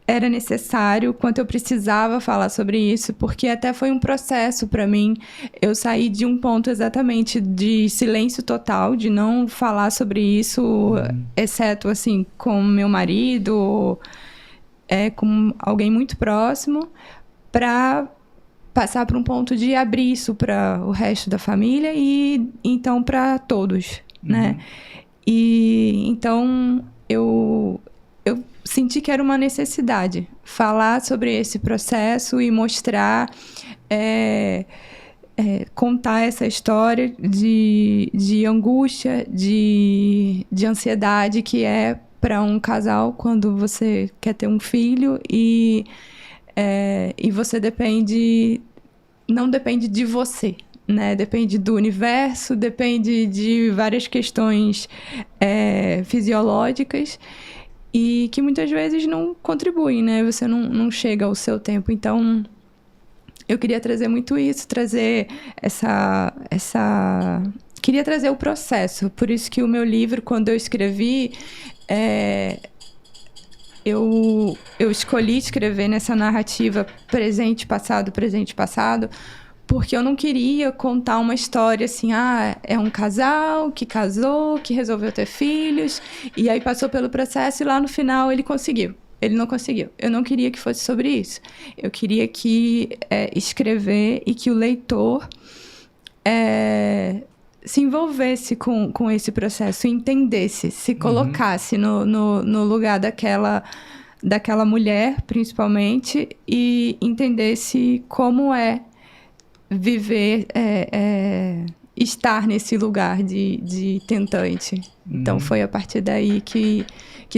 era necessário, o quanto eu precisava falar sobre isso, porque até foi um processo para mim. Eu saí de um ponto exatamente de silêncio total, de não falar sobre isso, exceto assim, com meu marido, com alguém muito próximo, para passar para um ponto de abrir isso para o resto da família e então para todos, né? E então eu senti que era uma necessidade falar sobre esse processo e mostrar, contar essa história de angústia, de ansiedade que é para um casal quando você quer ter um filho e você não depende de você, né? Depende do universo, depende de várias questões fisiológicas e que muitas vezes não contribuem, né? Você não chega ao seu tempo. Então, eu queria trazer muito isso, trazer queria trazer o processo. Por isso que o meu livro, quando eu escrevi, eu escolhi escrever nessa narrativa presente-passado, porque eu não queria contar uma história assim, é um casal que casou, que resolveu ter filhos, e aí passou pelo processo e lá no final ele conseguiu. Ele não conseguiu. Eu não queria que fosse sobre isso. Eu queria escrever e que o leitor se envolvesse com esse processo, entendesse, se colocasse no lugar daquela mulher, principalmente, e entendesse como viver, estar nesse lugar de tentante. Então, foi a partir daí que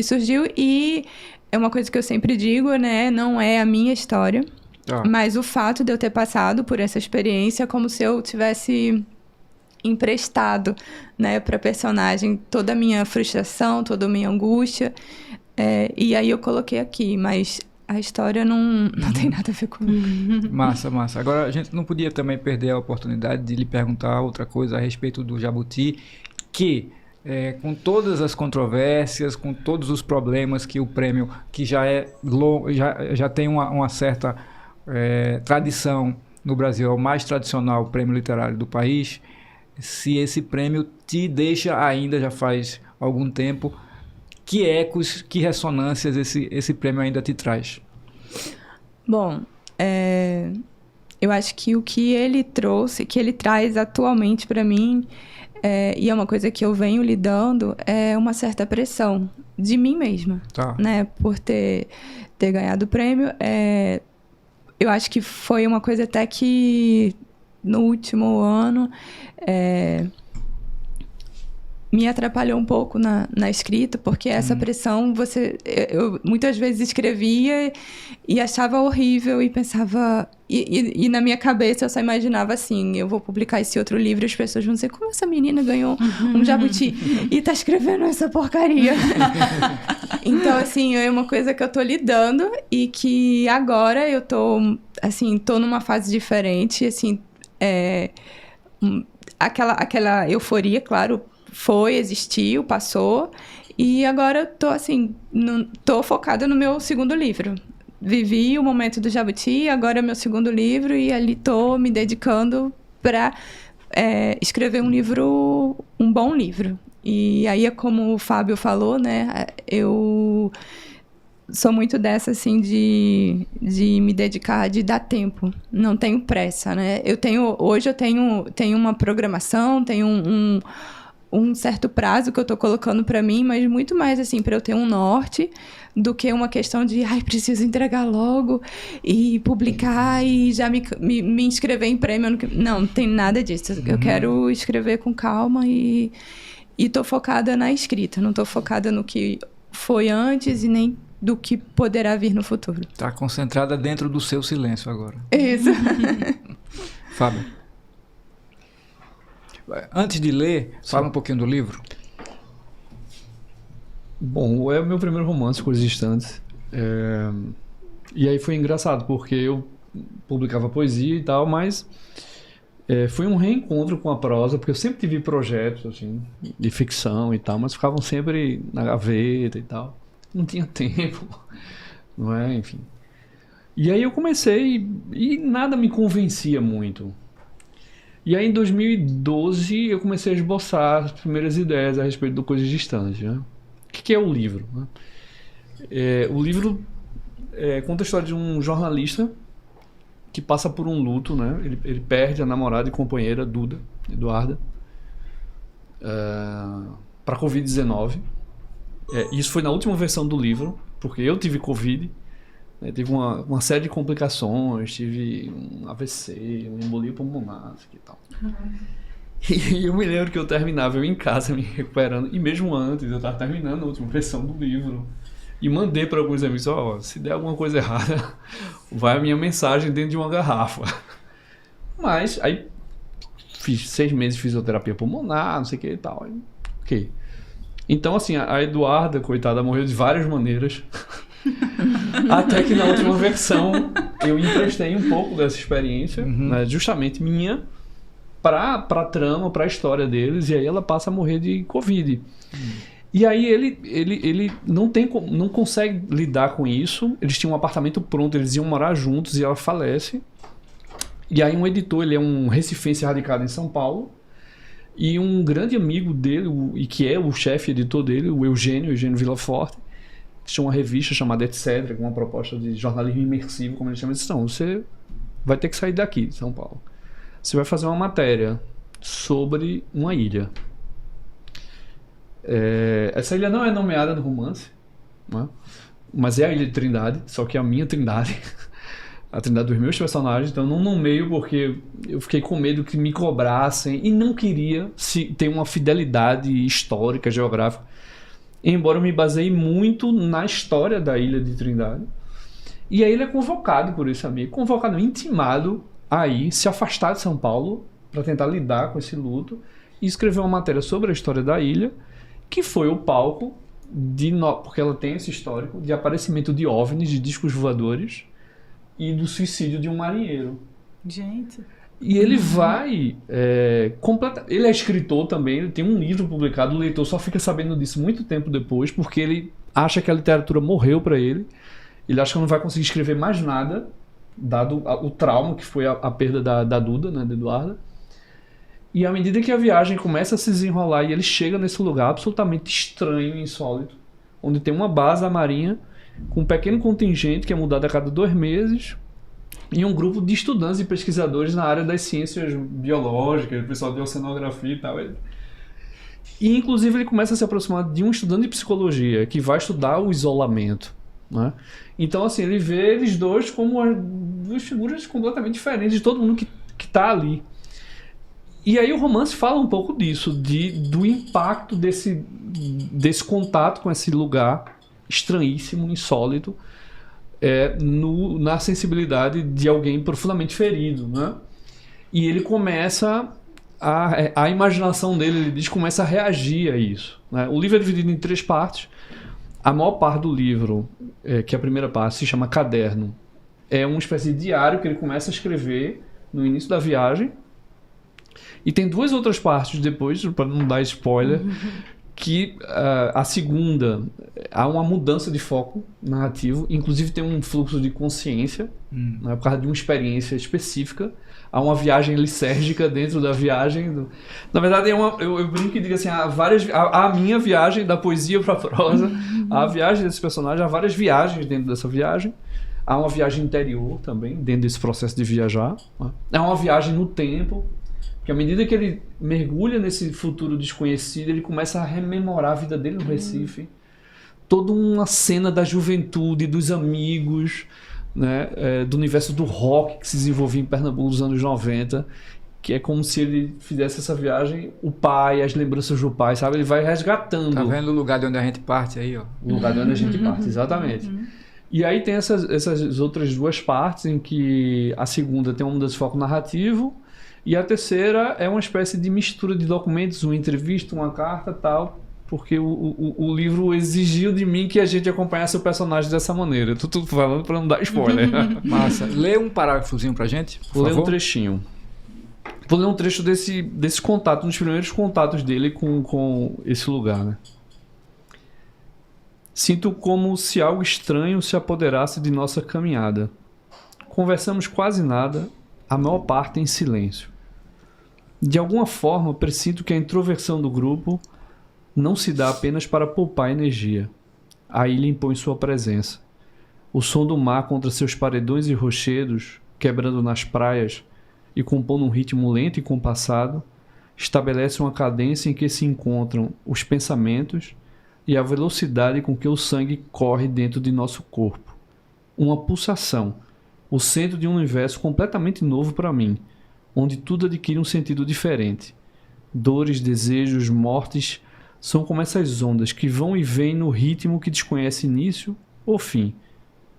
surgiu. E é uma coisa que eu sempre digo, né? Não é a minha história, mas o fato de eu ter passado por essa experiência é como se eu tivesse emprestado, né, para a personagem toda a minha frustração, toda a minha angústia. E aí eu coloquei aqui, mas... A história não tem nada a ver comigo. Massa. Agora, a gente não podia também perder a oportunidade de lhe perguntar outra coisa a respeito do Jabuti, que, com todas as controvérsias, com todos os problemas que o prêmio, que já tem uma certa tradição no Brasil, é o mais tradicional prêmio literário do país, se esse prêmio te deixa ainda, já faz algum tempo, que ecos, que ressonâncias esse prêmio ainda te traz? Bom, eu acho que o que ele trouxe, que ele traz atualmente para mim, e é uma coisa que eu venho lidando, é uma certa pressão de mim mesma, né? Por ter ganhado o prêmio. Eu acho que foi uma coisa até que no último ano... me atrapalhou um pouco na escrita, porque essa pressão, eu muitas vezes escrevia e achava horrível e pensava... E na minha cabeça eu só imaginava assim, eu vou publicar esse outro livro e as pessoas vão dizer, como essa menina ganhou um jabuti e tá escrevendo essa porcaria? Então, assim, é uma coisa que eu tô lidando e que agora eu tô numa fase diferente, assim, aquela euforia, claro, existiu, passou, e agora eu tô assim, tô focada no meu segundo livro. Vivi o momento do Jabuti, agora é meu segundo livro, e ali tô me dedicando para escrever um bom livro. E aí é como o Fábio falou, né, eu sou muito dessa, assim, de me dedicar, de dar tempo. Não tenho pressa, né? Hoje eu tenho uma programação, tenho um certo prazo que eu tô colocando para mim, mas muito mais, assim, para eu ter um norte do que uma questão de, preciso entregar logo e publicar e já me inscrever em prêmio. Não tem nada disso. Eu quero escrever com calma e tô focada na escrita. Não tô focada no que foi antes e nem do que poderá vir no futuro. Tá concentrada dentro do seu silêncio agora. Isso. Fábio. Antes de ler, fala um pouquinho do livro. Bom, é o meu primeiro romance, Coisas Distantes. E aí foi engraçado, porque eu publicava poesia e tal, mas foi um reencontro com a prosa, porque eu sempre tive projetos assim, de ficção e tal, mas ficavam sempre na gaveta e tal. Não tinha tempo, não é? Enfim. E aí eu comecei e nada me convencia muito. E aí em 2012 eu comecei a esboçar as primeiras ideias a respeito do Coisas Distantes, né? O que é o livro? Né? O livro conta a história de um jornalista que passa por um luto, né? Ele perde a namorada e companheira Duda, Eduarda, para a Covid-19. Isso foi na última versão do livro, porque eu tive Covid, né? Tive uma série de complicações, tive um AVC, uma embolia pulmonar e tal. E eu me lembro que eu terminava eu em casa me recuperando, e mesmo antes eu estava terminando a última versão do livro e mandei para alguns amigos, se der alguma coisa errada, vai a minha mensagem dentro de uma garrafa. Mas aí fiz 6 meses de fisioterapia pulmonar, não sei o que e tal. Ok. Então assim, a Eduarda, coitada, morreu de várias maneiras. Até que na última versão eu emprestei um pouco dessa experiência, né, justamente minha, pra trama, pra história deles, e aí ela passa a morrer de Covid. E aí ele não consegue lidar com isso. Eles tinham um apartamento pronto, eles iam morar juntos e ela falece. E aí um editor, ele é um recifense radicado em São Paulo, e um grande amigo dele, e que é o chefe editor dele, o Eugênio Villaforte, tinha uma revista chamada Etc., com uma proposta de jornalismo imersivo, como ele chama. Ele disse, não, você vai ter que sair daqui, de São Paulo. Você vai fazer uma matéria sobre uma ilha. Essa ilha não é nomeada no romance, né? Mas é a Ilha de Trindade, só que é a minha Trindade. A Trindade dos meus personagens, então eu não nomeio porque eu fiquei com medo que me cobrassem e não queria ter uma fidelidade histórica, geográfica. Embora eu me baseie muito na história da Ilha de Trindade. E aí ele é convocado por esse amigo, intimado a ir se afastar de São Paulo para tentar lidar com esse luto e escrever uma matéria sobre a história da ilha, que foi o palco, porque ela tem esse histórico de aparecimento de OVNIs, de discos voadores e do suicídio de um marinheiro. Gente... E ele vai... ele é escritor também, ele tem um livro publicado, o leitor só fica sabendo disso muito tempo depois, porque ele acha que a literatura morreu para ele, ele acha que não vai conseguir escrever mais nada, dado o trauma que foi a perda da Duda, né, da Eduarda. E à medida que a viagem começa a se desenrolar e ele chega nesse lugar absolutamente estranho e insólito, onde tem uma base da Marinha, com um pequeno contingente que é mudado a cada 2 meses, e um grupo de estudantes e pesquisadores na área das ciências biológicas, o pessoal de oceanografia e tal. E, inclusive, ele começa a se aproximar de um estudante de psicologia que vai estudar o isolamento, né? Então, assim, ele vê eles dois como 2 figuras completamente diferentes de todo mundo que está ali. E aí o romance fala um pouco disso, do impacto desse contato com esse lugar estranhíssimo, insólito, na sensibilidade de alguém profundamente ferido, né? E ele começa a imaginação dele, ele diz, começa a reagir a isso, né? O livro é dividido em 3 partes. A maior parte do livro, que é a primeira parte, se chama Caderno. É uma espécie de diário que ele começa a escrever no início da viagem. E tem 2 outras partes depois, para não dar spoiler, que a segunda, há uma mudança de foco narrativo, inclusive tem um fluxo de consciência, né, por causa de uma experiência específica. Há uma viagem lisérgica dentro da viagem. Na verdade, eu brinco e digo assim, há a minha viagem da poesia para a prosa, há a viagem desse personagem, há várias viagens dentro dessa viagem. Há uma viagem interior também, dentro desse processo de viajar. Né? Há uma viagem no tempo, porque à medida que ele mergulha nesse futuro desconhecido, ele começa a rememorar a vida dele no Recife. Toda uma cena da juventude, dos amigos, né, do universo do rock que se desenvolvia em Pernambuco nos anos 90, que é como se ele fizesse essa viagem, o pai, as lembranças do pai, sabe? Ele vai resgatando. Tá vendo o lugar de onde a gente parte aí, ó? O lugar de onde a gente parte, exatamente. E aí tem essas outras duas partes, em que a segunda tem uma mudança de foco narrativo, e a terceira é uma espécie de mistura de documentos, uma entrevista, uma carta, tal, porque o livro exigiu de mim que a gente acompanhasse o personagem dessa maneira. Eu tô falando para não dar spoiler. Massa. Lê um parágrafozinho pra gente, por Vou ler favor. um trechinho. Vou ler um trecho desse contato, um dos primeiros contatos dele com esse lugar, né? Sinto como se algo estranho se apoderasse de nossa caminhada. Conversamos quase nada, a maior parte em silêncio. De alguma forma, presinto que a introversão do grupo não se dá apenas para poupar energia. A ilha impõe sua presença. O som do mar contra seus paredões e rochedos, quebrando nas praias e compondo um ritmo lento e compassado, estabelece uma cadência em que se encontram os pensamentos e a velocidade com que o sangue corre dentro de nosso corpo. Uma pulsação, o centro de um universo completamente novo para mim, onde tudo adquire um sentido diferente. Dores, desejos, mortes são como essas ondas que vão e vêm no ritmo que desconhece início ou fim.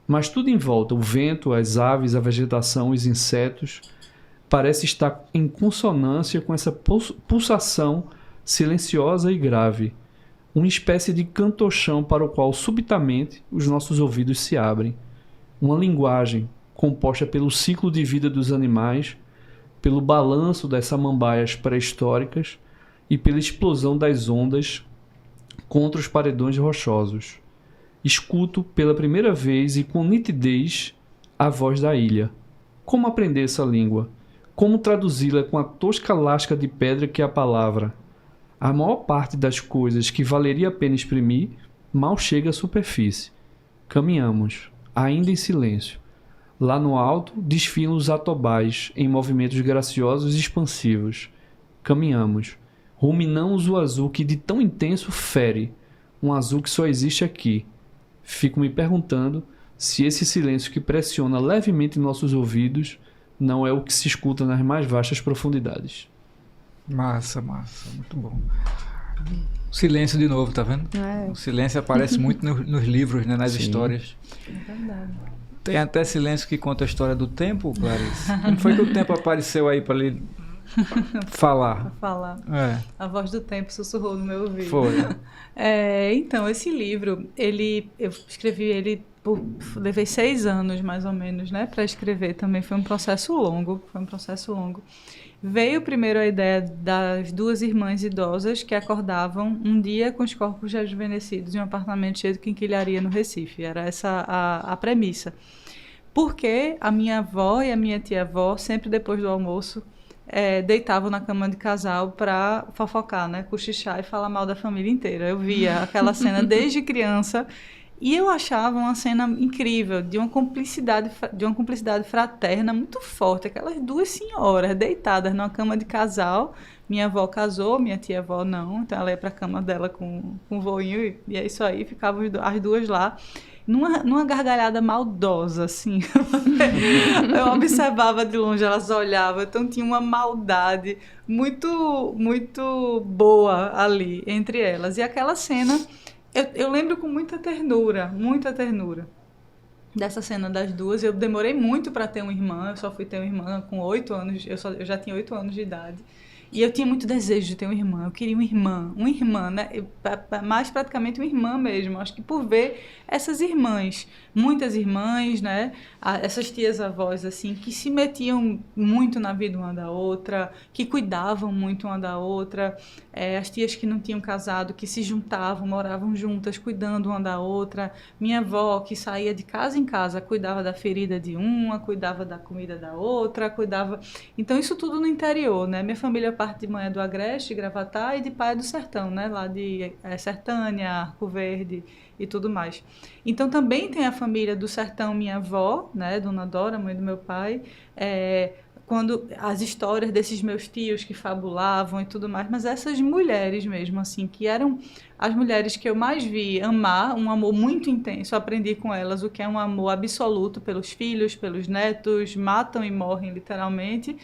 Mas tudo em volta, o vento, as aves, a vegetação, os insetos, parece estar em consonância com essa pulsação silenciosa e grave, uma espécie de cantochão para o qual subitamente os nossos ouvidos se abrem. Uma linguagem composta pelo ciclo de vida dos animais, pelo balanço das samambaias pré-históricas e pela explosão das ondas contra os paredões rochosos. Escuto pela primeira vez e com nitidez a voz da ilha. Como aprender essa língua? Como traduzi-la com a tosca lasca de pedra que é a palavra? A maior parte das coisas que valeria a pena exprimir mal chega à superfície. Caminhamos, ainda em silêncio. Lá no alto desfilam os atobais em movimentos graciosos e expansivos. Caminhamos. Ruminamos o azul que de tão intenso fere, um azul que só existe aqui. Fico me perguntando se esse silêncio que pressiona levemente nossos ouvidos não é o que se escuta nas mais vastas profundidades. Massa, muito bom. Silêncio de novo, tá vendo? O silêncio aparece muito nos livros, né, nas histórias. É verdade. Tem até silêncio que conta a história do tempo, Clarice. Como foi que o tempo apareceu aí para ele falar? A voz do tempo sussurrou no meu ouvido. Foi. Então, esse livro, eu escrevi ele levei 6 anos, mais ou menos, né, para escrever também. Foi um processo longo. Veio primeiro a ideia das 2 irmãs idosas que acordavam um dia com os corpos rejuvenescidos em um apartamento cheio de quinquilharia no Recife. Era essa a premissa. Porque a minha avó e a minha tia-avó, sempre depois do almoço, deitavam na cama de casal para fofocar, né, cochichar e falar mal da família inteira. Eu via aquela cena desde criança e eu achava uma cena incrível, de uma cumplicidade fraterna muito forte. Aquelas 2 senhoras deitadas numa cama de casal. Minha avó casou, minha tia-avó não. Então ela ia para a cama dela com o voinho e é isso aí. Ficavam as 2 lá. Numa gargalhada maldosa, assim. Eu observava de longe, elas olhavam. Então tinha uma maldade muito, muito boa ali entre elas. E aquela cena... Eu lembro com muita ternura dessa cena das 2. Eu demorei muito para ter uma irmã, eu só fui ter uma irmã com 8 anos, eu já tinha 8 anos de idade. E eu tinha muito desejo de ter uma irmã, eu queria uma irmã, né? Mais praticamente uma irmã mesmo. Acho que por ver essas irmãs, muitas irmãs, né? Essas tias-avós, assim, que se metiam muito na vida uma da outra, que cuidavam muito uma da outra, as tias que não tinham casado, que se juntavam, moravam juntas, cuidando uma da outra, minha avó que saía de casa em casa, cuidava da ferida de uma, cuidava da comida da outra, cuidava... Então, isso tudo no interior, né? Minha família, parte de mãe é do Agreste, Gravatá, e de pai é do Sertão, né? Lá de Sertânia, Arco Verde e tudo mais. Então, também tem a família do Sertão, minha avó, né? Dona Dora, mãe do meu pai, quando as histórias desses meus tios que fabulavam e tudo mais, mas essas mulheres mesmo, assim, que eram as mulheres que eu mais vi amar, um amor muito intenso, aprendi com elas o que é um amor absoluto pelos filhos, pelos netos, matam e morrem literalmente,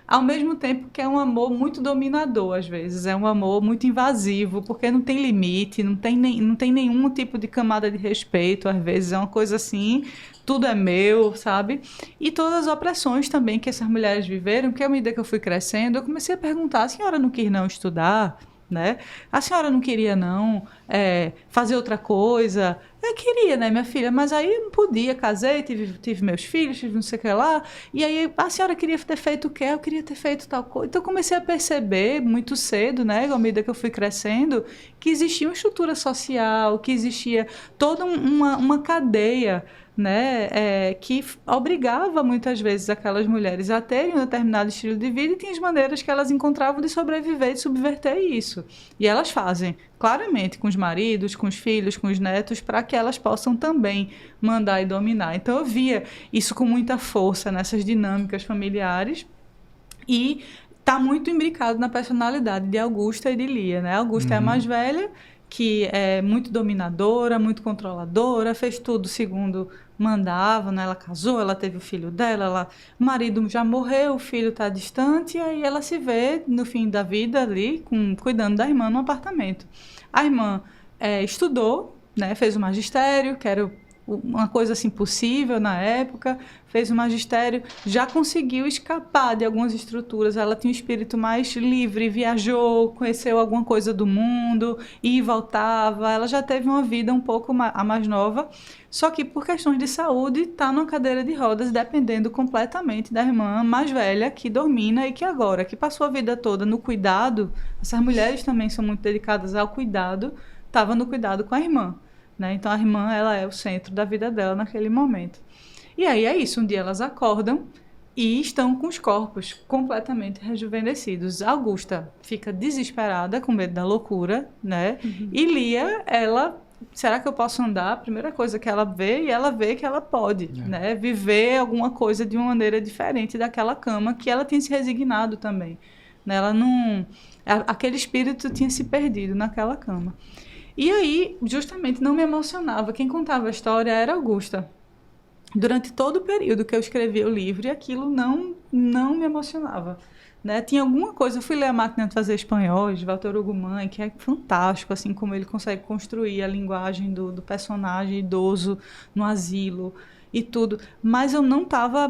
ao mesmo tempo que é um amor muito dominador, às vezes, é um amor muito invasivo, porque não tem limite, não tem nenhum tipo de camada de respeito, às vezes é uma coisa assim, tudo é meu, sabe? E todas as opressões também que essas mulheres viveram, que à medida que eu fui crescendo, eu comecei a perguntar, a senhora não quis não estudar? Né? A senhora não queria não fazer outra coisa? Eu queria, né, minha filha, mas aí eu não podia, casei, tive meus filhos, tive não sei o que lá, e aí a senhora queria ter feito o quê? Eu queria ter feito tal coisa. Então eu comecei a perceber muito cedo, né, à medida que eu fui crescendo, que existia uma estrutura social, que existia toda uma cadeia, né, que obrigava muitas vezes aquelas mulheres a terem um determinado estilo de vida, e tinha as maneiras que elas encontravam de sobreviver, de subverter isso. E elas fazem, claramente, com os maridos, com os filhos, com os netos, para que elas possam também mandar e dominar. Então eu via isso com muita força nessas dinâmicas familiares, e está muito imbricado na personalidade de Augusta e de Lia, né? Augusta é a mais velha, que é muito dominadora, muito controladora, fez tudo segundo mandava, né? Ela casou, ela teve o filho dela, o marido já morreu, o filho está distante, e aí ela se vê no fim da vida ali, cuidando da irmã no apartamento. A irmã estudou, né? Fez o magistério, que era uma coisa assim possível na época, fez o magistério, já conseguiu escapar de algumas estruturas, ela tinha um espírito mais livre, viajou, conheceu alguma coisa do mundo, ia e voltava, ela já teve uma vida um pouco a mais nova, só que por questões de saúde está numa cadeira de rodas, dependendo completamente da irmã mais velha, que domina e que agora, que passou a vida toda no cuidado, essas mulheres também são muito dedicadas ao cuidado, estava no cuidado com a irmã. Né? Então, a irmã, ela é o centro da vida dela naquele momento. E aí é isso, um dia elas acordam e estão com os corpos completamente rejuvenescidos. Augusta fica desesperada, com medo da loucura, né? E Lia, ela... Será que eu posso andar? A primeira coisa que ela vê, e ela vê que ela pode, né? Viver alguma coisa de uma maneira diferente daquela cama que ela tinha se resignado também. Né? Ela não... Aquele espírito tinha se perdido naquela cama. E aí, justamente, não me emocionava. Quem contava a história era Augusta. Durante todo o período que eu escrevi o livro, e aquilo não me emocionava. Né? Tinha alguma coisa... Eu fui ler A Máquina de Fazer Espanhol, de Valter Ugumãe, que é fantástico, assim, como ele consegue construir a linguagem do personagem idoso no asilo e tudo. Mas eu não tava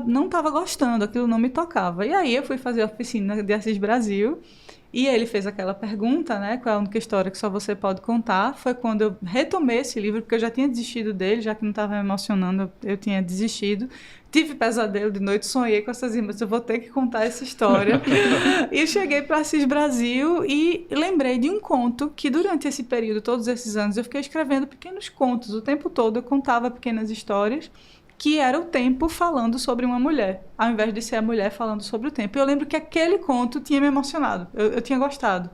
gostando, aquilo não me tocava. E aí eu fui fazer a oficina de Assis Brasil, e ele fez aquela pergunta, né? Qual é a única história que só você pode contar? Foi quando eu retomei esse livro, porque eu já tinha desistido dele, já que não estava me emocionando, eu tinha desistido. Tive pesadelo de noite, sonhei com essas irmãs, eu vou ter que contar essa história. E cheguei para Assis Brasil e lembrei de um conto que durante esse período, todos esses anos, eu fiquei escrevendo pequenos contos. O tempo todo eu contava pequenas histórias, que era o tempo falando sobre uma mulher, ao invés de ser a mulher falando sobre o tempo. Eu lembro que aquele conto tinha me emocionado, eu tinha gostado.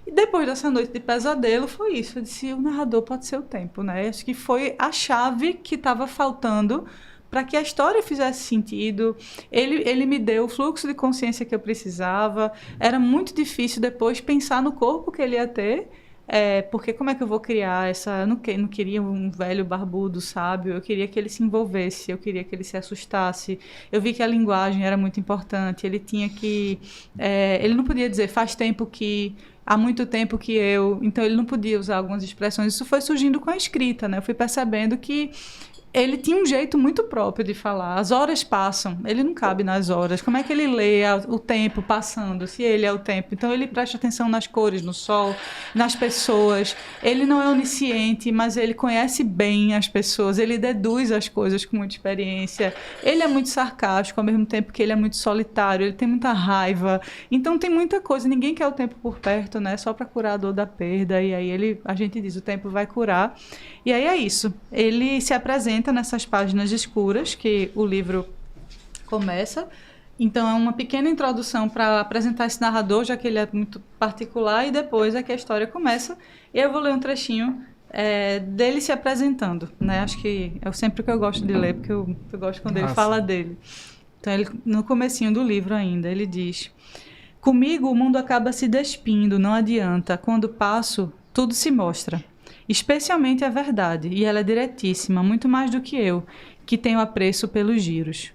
E depois dessa noite de pesadelo, foi isso. Eu disse, o narrador pode ser o tempo, né? Acho que foi a chave que estava faltando para que a história fizesse sentido. Ele me deu o fluxo de consciência que eu precisava. Era muito difícil depois pensar no corpo que ele ia ter, porque como é que eu vou criar essa... Eu não queria um velho barbudo sábio, eu queria que ele se envolvesse, eu queria que ele se assustasse. Eu vi que a linguagem era muito importante, ele tinha que... ele não podia dizer, faz tempo que... Há muito tempo que eu... Então, ele não podia usar algumas expressões. Isso foi surgindo com a escrita, né? Eu fui percebendo que ele tinha um jeito muito próprio de falar. As horas passam, ele não cabe nas horas. Como é que ele lê o tempo passando, se ele é o tempo? Então, ele presta atenção nas cores, no sol, nas pessoas. Ele não é onisciente, mas ele conhece bem as pessoas. Ele deduz as coisas com muita experiência. Ele é muito sarcástico, ao mesmo tempo que ele é muito solitário. Ele tem muita raiva. Então, tem muita coisa. Ninguém quer o tempo por perto, né? Só para curar a dor da perda. E aí, a gente diz, o tempo vai curar. E aí é isso. Ele se apresenta nessas páginas escuras que o livro começa. Então, é uma pequena introdução para apresentar esse narrador, já que ele é muito particular, e depois é que a história começa. E eu vou ler um trechinho dele se apresentando, né? Acho que é sempre o que eu gosto de ler, porque eu gosto quando ele fala dele. Então, no comecinho do livro ainda, ele diz: comigo o mundo acaba se despindo, não adianta. Quando passo, tudo se mostra. Especialmente a verdade, e ela é diretíssima, muito mais do que eu, que tenho apreço pelos giros.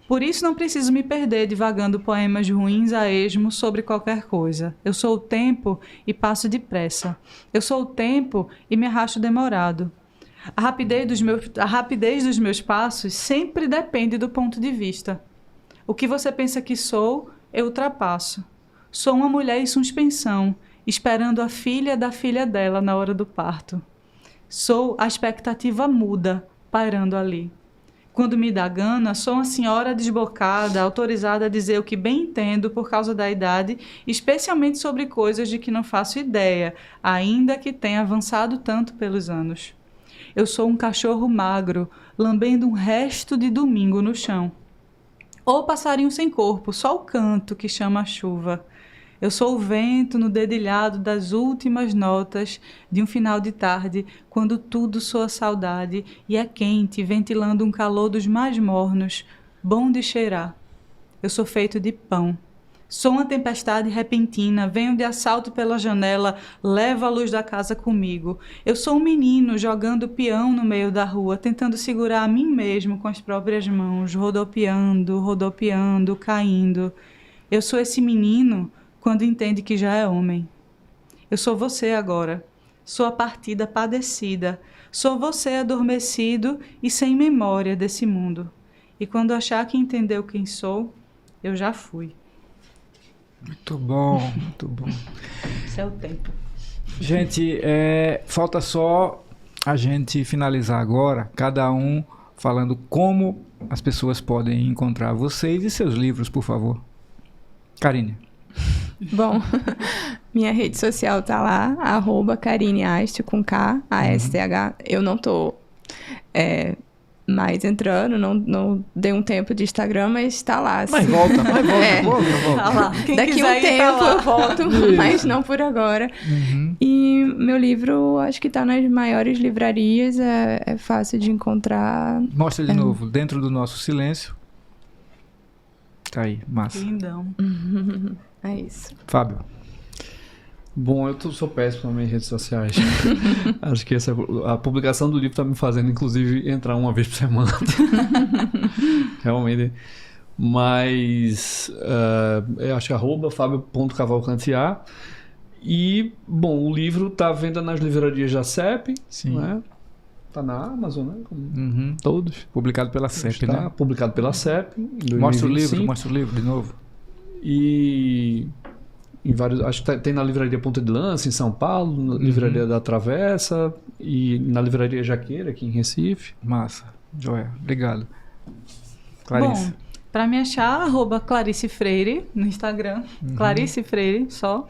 Por isso não preciso me perder divagando poemas ruins a esmo sobre qualquer coisa. Eu sou o tempo e passo depressa. Eu sou o tempo e me arrasto demorado. A rapidez dos meus passos sempre depende do ponto de vista. O que você pensa que sou, eu ultrapasso. Sou uma mulher em suspensão, esperando a filha da filha dela na hora do parto. Sou a expectativa muda, pairando ali. Quando me dá gana, sou uma senhora desbocada, autorizada a dizer o que bem entendo por causa da idade, especialmente sobre coisas de que não faço ideia, ainda que tenha avançado tanto pelos anos. Eu sou um cachorro magro, lambendo um resto de domingo no chão. Ou passarinho sem corpo, só o canto que chama a chuva. Eu sou o vento no dedilhado das últimas notas de um final de tarde, quando tudo soa saudade e é quente, ventilando um calor dos mais mornos, bom de cheirar. Eu sou feito de pão. Sou uma tempestade repentina, venho de assalto pela janela, levo a luz da casa comigo. Eu sou um menino jogando peão no meio da rua, tentando segurar a mim mesmo com as próprias mãos, rodopiando, rodopiando, caindo. Eu sou esse menino quando entende que já é homem. Eu sou você agora. Sou a partida padecida. Sou você adormecido e sem memória desse mundo. E quando achar que entendeu quem sou, eu já fui. Muito bom, muito bom. Esse é o tempo. Gente, falta só a gente finalizar agora, cada um falando como as pessoas podem encontrar vocês e seus livros, por favor. Karine. Bom, minha rede social tá lá, @KarineAsth, com K, A-S-T-H. Eu não tô mais entrando, não dei um tempo de Instagram, mas tá lá. Assim. Mas volta. Tá lá. Quem Daqui um tempo eu volto, mas não por agora. Uhum. E meu livro, acho que tá nas maiores livrarias, é fácil de encontrar. Mostra de novo, Dentro do Nosso Silêncio. Tá aí, massa. Lindão. É isso. Fábio. Bom, eu sou péssimo nas minhas redes sociais. Acho que a publicação do livro está me fazendo, inclusive, entrar uma vez por semana. Realmente. Mas eu acho que @fabio.cavalcantear. E, bom, o livro está à venda nas livrarias da CEP. Sim. Né? Tá na Amazon, né? Como Uhum. todos. Publicado pela CEP, Está né? publicado pela CEP. Mostra o livro de novo. E em vários, acho que tem na livraria Ponta de Lança em São Paulo, na livraria da Travessa e na livraria Jaqueira aqui em Recife. Massa. Joia. Obrigado. Clarice. Bom, para me achar, @Clarice Freire no Instagram. Clarice Freire, só.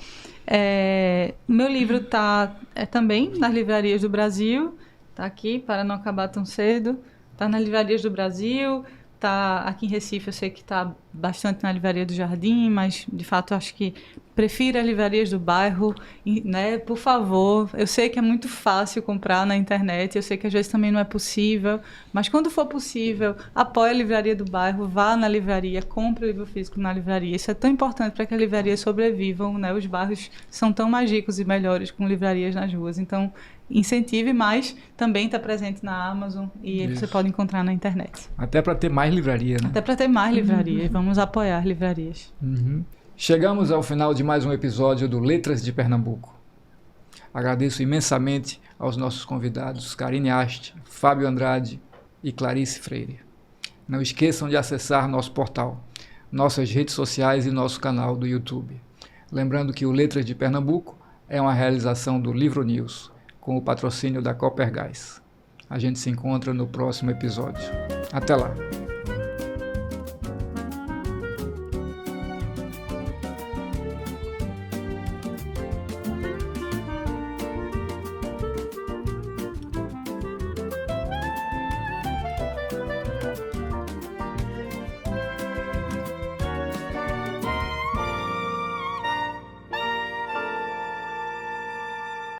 Meu livro tá também nas livrarias do Brasil. Tá aqui, para não acabar tão cedo. Tá nas livrarias do Brasil. Tá aqui em Recife, eu sei que está bastante na Livraria do Jardim, mas, de fato, acho que prefiro as livrarias do bairro, né? Por favor, eu sei que é muito fácil comprar na internet, eu sei que às vezes também não é possível, mas quando for possível, apoie a livraria do bairro, vá na livraria, compre o livro físico na livraria. Isso é tão importante para que as livrarias sobrevivam, né? Os bairros são tão mais ricos e melhores com livrarias nas ruas, então incentive, mas também está presente na Amazon e você pode encontrar na internet. Até para ter mais livraria, né? Até para ter mais livrarias. Vamos apoiar livrarias. Uhum. Chegamos ao final de mais um episódio do Letras de Pernambuco. Agradeço imensamente aos nossos convidados, Karine Asth, Fábio Andrade, e Clarice Freire. Não esqueçam de acessar nosso portal, nossas redes sociais e nosso canal do YouTube. Lembrando que o Letras de Pernambuco é uma realização do Livro News, com o patrocínio da Coppergás. A gente se encontra no próximo episódio. Até lá!